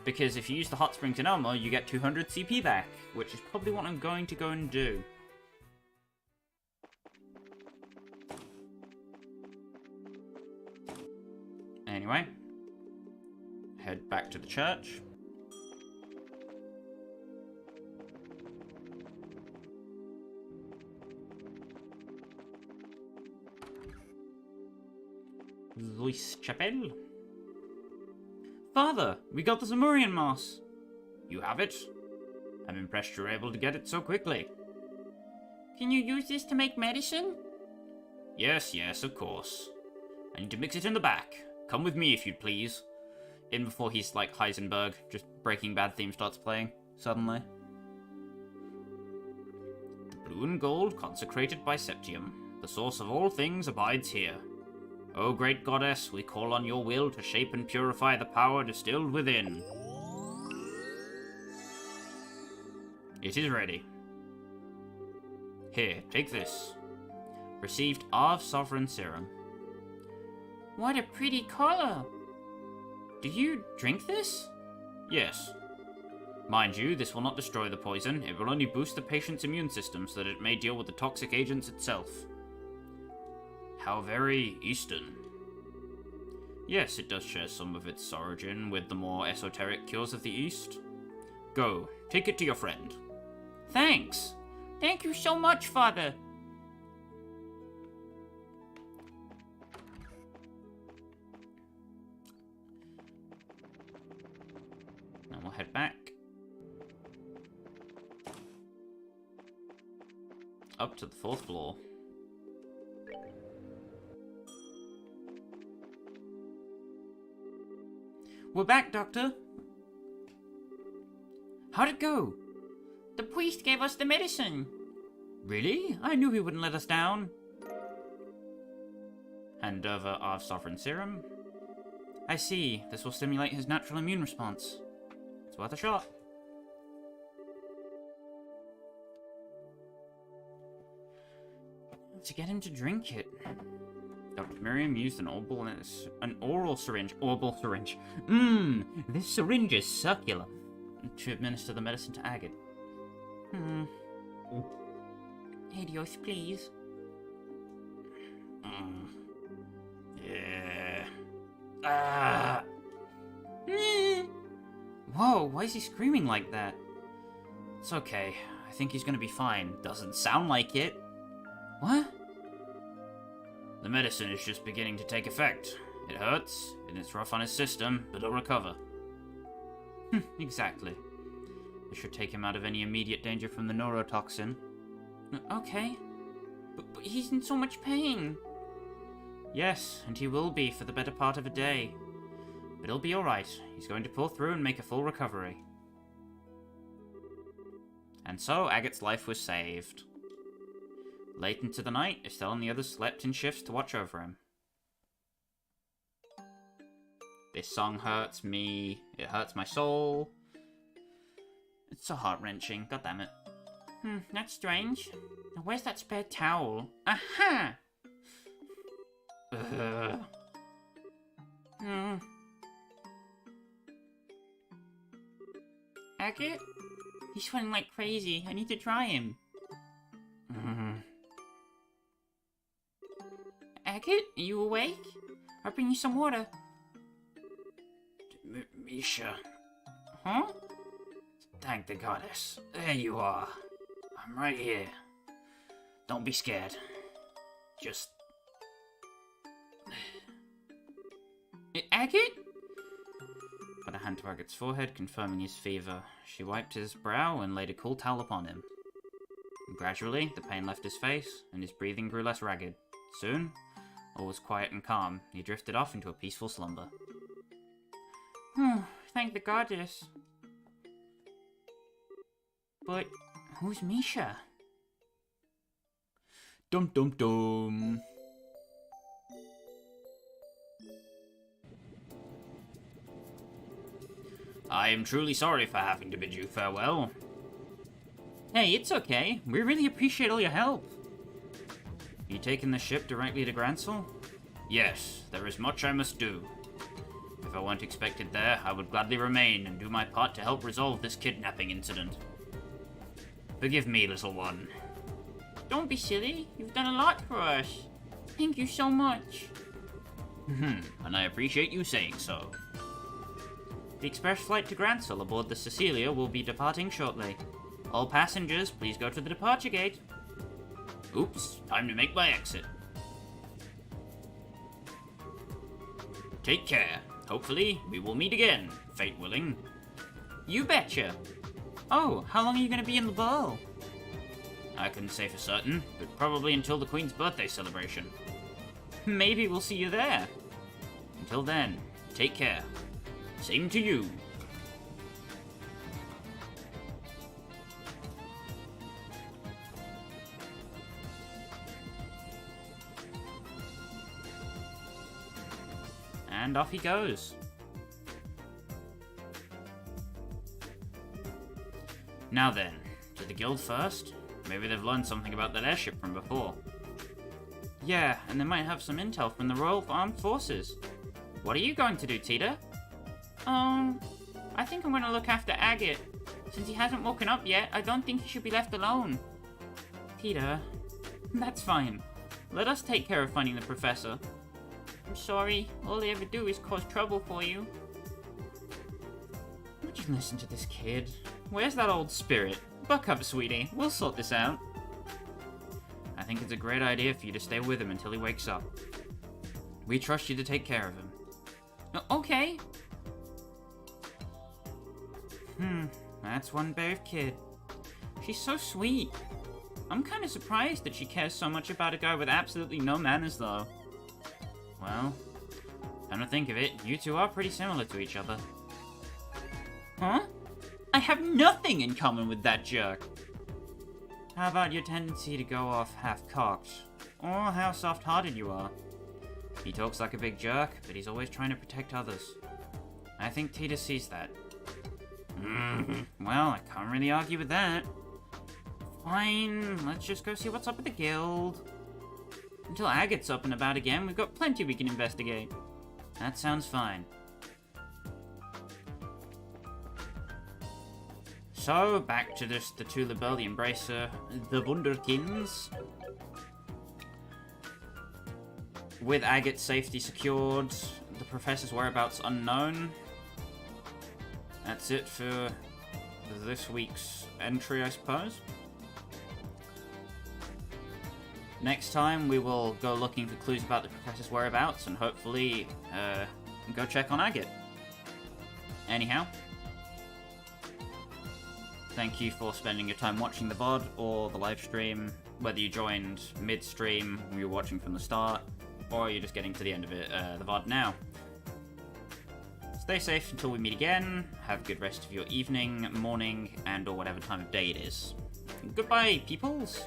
Because if you use the hot springs in Elmo, you get 200 CP back, which is probably what I'm going to go and do. Anyway, head back to the church. Zeiss Chapel. Father, we got the Zamurian moss. You have it? I'm impressed you're able to get it so quickly. Can you use this to make medicine? Yes, of course. I need to mix it in the back. Come with me if you'd please. In before he's like Heisenberg, just Breaking Bad theme starts playing, suddenly. The blue and gold consecrated by Septium, the source of all things, abides here. O great goddess, we call on your will to shape and purify the power distilled within. It is ready. Here, take this. Received of Sovereign Serum. What a pretty color! Do you drink this? Yes. Mind you, this will not destroy the poison, it will only boost the patient's immune system so that it may deal with the toxic agents itself. How very Eastern. Yes, it does share some of its origin with the more esoteric cures of the East. Go, take it to your friend. Thanks! Thank you so much, Father! Now we'll head back. Up to the 4th floor. We're back, Doctor. How'd it go? The priest gave us the medicine. Really? I knew he wouldn't let us down. Hand over our Sovereign Serum. I see. This will stimulate his natural immune response. It's worth a shot. To get him to drink it. Dr. Miriam used an oral syringe. This syringe is circular. To administer the medicine to Agate. Helios, please. Yeah. Whoa, why is he screaming like that? It's okay. I think he's gonna be fine. Doesn't sound like it. What? The medicine is just beginning to take effect. It hurts, and it's rough on his system, but he'll recover. Exactly. This should take him out of any immediate danger from the neurotoxin. Okay. But he's in so much pain. Yes, and he will be for the better part of a day. But he'll be alright. He's going to pull through and make a full recovery. And so, Agate's life was saved. Late into the night, Estelle and the others slept in shifts to watch over him. This song hurts me. It hurts my soul. It's so heart-wrenching. God damn it. That's strange. Now where's that spare towel? Aha! Agate? He's sweating like crazy. I need to dry him. Agate, are you awake? I'll bring you some water. Misha. Huh? Thank the goddess. There you are. I'm right here. Don't be scared. Just... Agate? Put a hand to Agate's forehead, confirming his fever. She wiped his brow and laid a cool towel upon him. Gradually, the pain left his face, and his breathing grew less ragged. Soon, all was quiet and calm. He drifted off into a peaceful slumber. Thank the goddess. But who's Misha? Dum dum dum. I am truly sorry for having to bid you farewell. Hey, it's okay. We really appreciate all your help. You taking the ship directly to Gransel? Yes, there is much I must do. If I weren't expected there, I would gladly remain and do my part to help resolve this kidnapping incident. Forgive me, little one. Don't be silly. You've done a lot for us. Thank you so much. And I appreciate you saying so. The express flight to Gransel aboard the Cecilia will be departing shortly. All passengers, please go to the departure gate. Oops, time to make my exit. Take care. Hopefully, we will meet again, fate willing. You betcha. Oh, how long are you going to be in the ball? I couldn't say for certain, but probably until the Queen's birthday celebration. Maybe we'll see you there. Until then, take care. Same to you. And off he goes. Now then, to the guild first? Maybe they've learned something about that airship from before. Yeah, and they might have some intel from the Royal Armed Forces. What are you going to do, Tita? I think I'm going to look after Agate. Since he hasn't woken up yet, I don't think he should be left alone. Tita, that's fine. Let us take care of finding the professor. I'm sorry, all they ever do is cause trouble for you. Would you listen to this kid? Where's that old spirit? Buck up, sweetie. We'll sort this out. I think it's a great idea for you to stay with him until he wakes up. We trust you to take care of him. Okay. That's one brave kid. She's so sweet. I'm kind of surprised that she cares so much about a guy with absolutely no manners, though. Well, come to think of it, you two are pretty similar to each other. Huh? I have nothing in common with that jerk. How about your tendency to go off half-cocked? Or how soft-hearted you are? He talks like a big jerk, but he's always trying to protect others. I think Tita sees that. Well, I can't really argue with that. Fine, let's just go see what's up with the guild. Until Agate's up and about again, we've got plenty we can investigate. That sounds fine. So, back to just the two Libelle, the Embracer, the Wunderkins. With Agate's safety secured, the Professor's whereabouts unknown. That's it for this week's entry, I suppose. Next time, we will go looking for clues about the professor's whereabouts, and hopefully, go check on Agate. Anyhow, thank you for spending your time watching the VOD or the live stream, whether you joined mid-stream, or you're watching from the start, or you're just getting to the end of it, the VOD now. Stay safe until we meet again, have a good rest of your evening, morning, and or whatever time of day it is. Goodbye, peoples!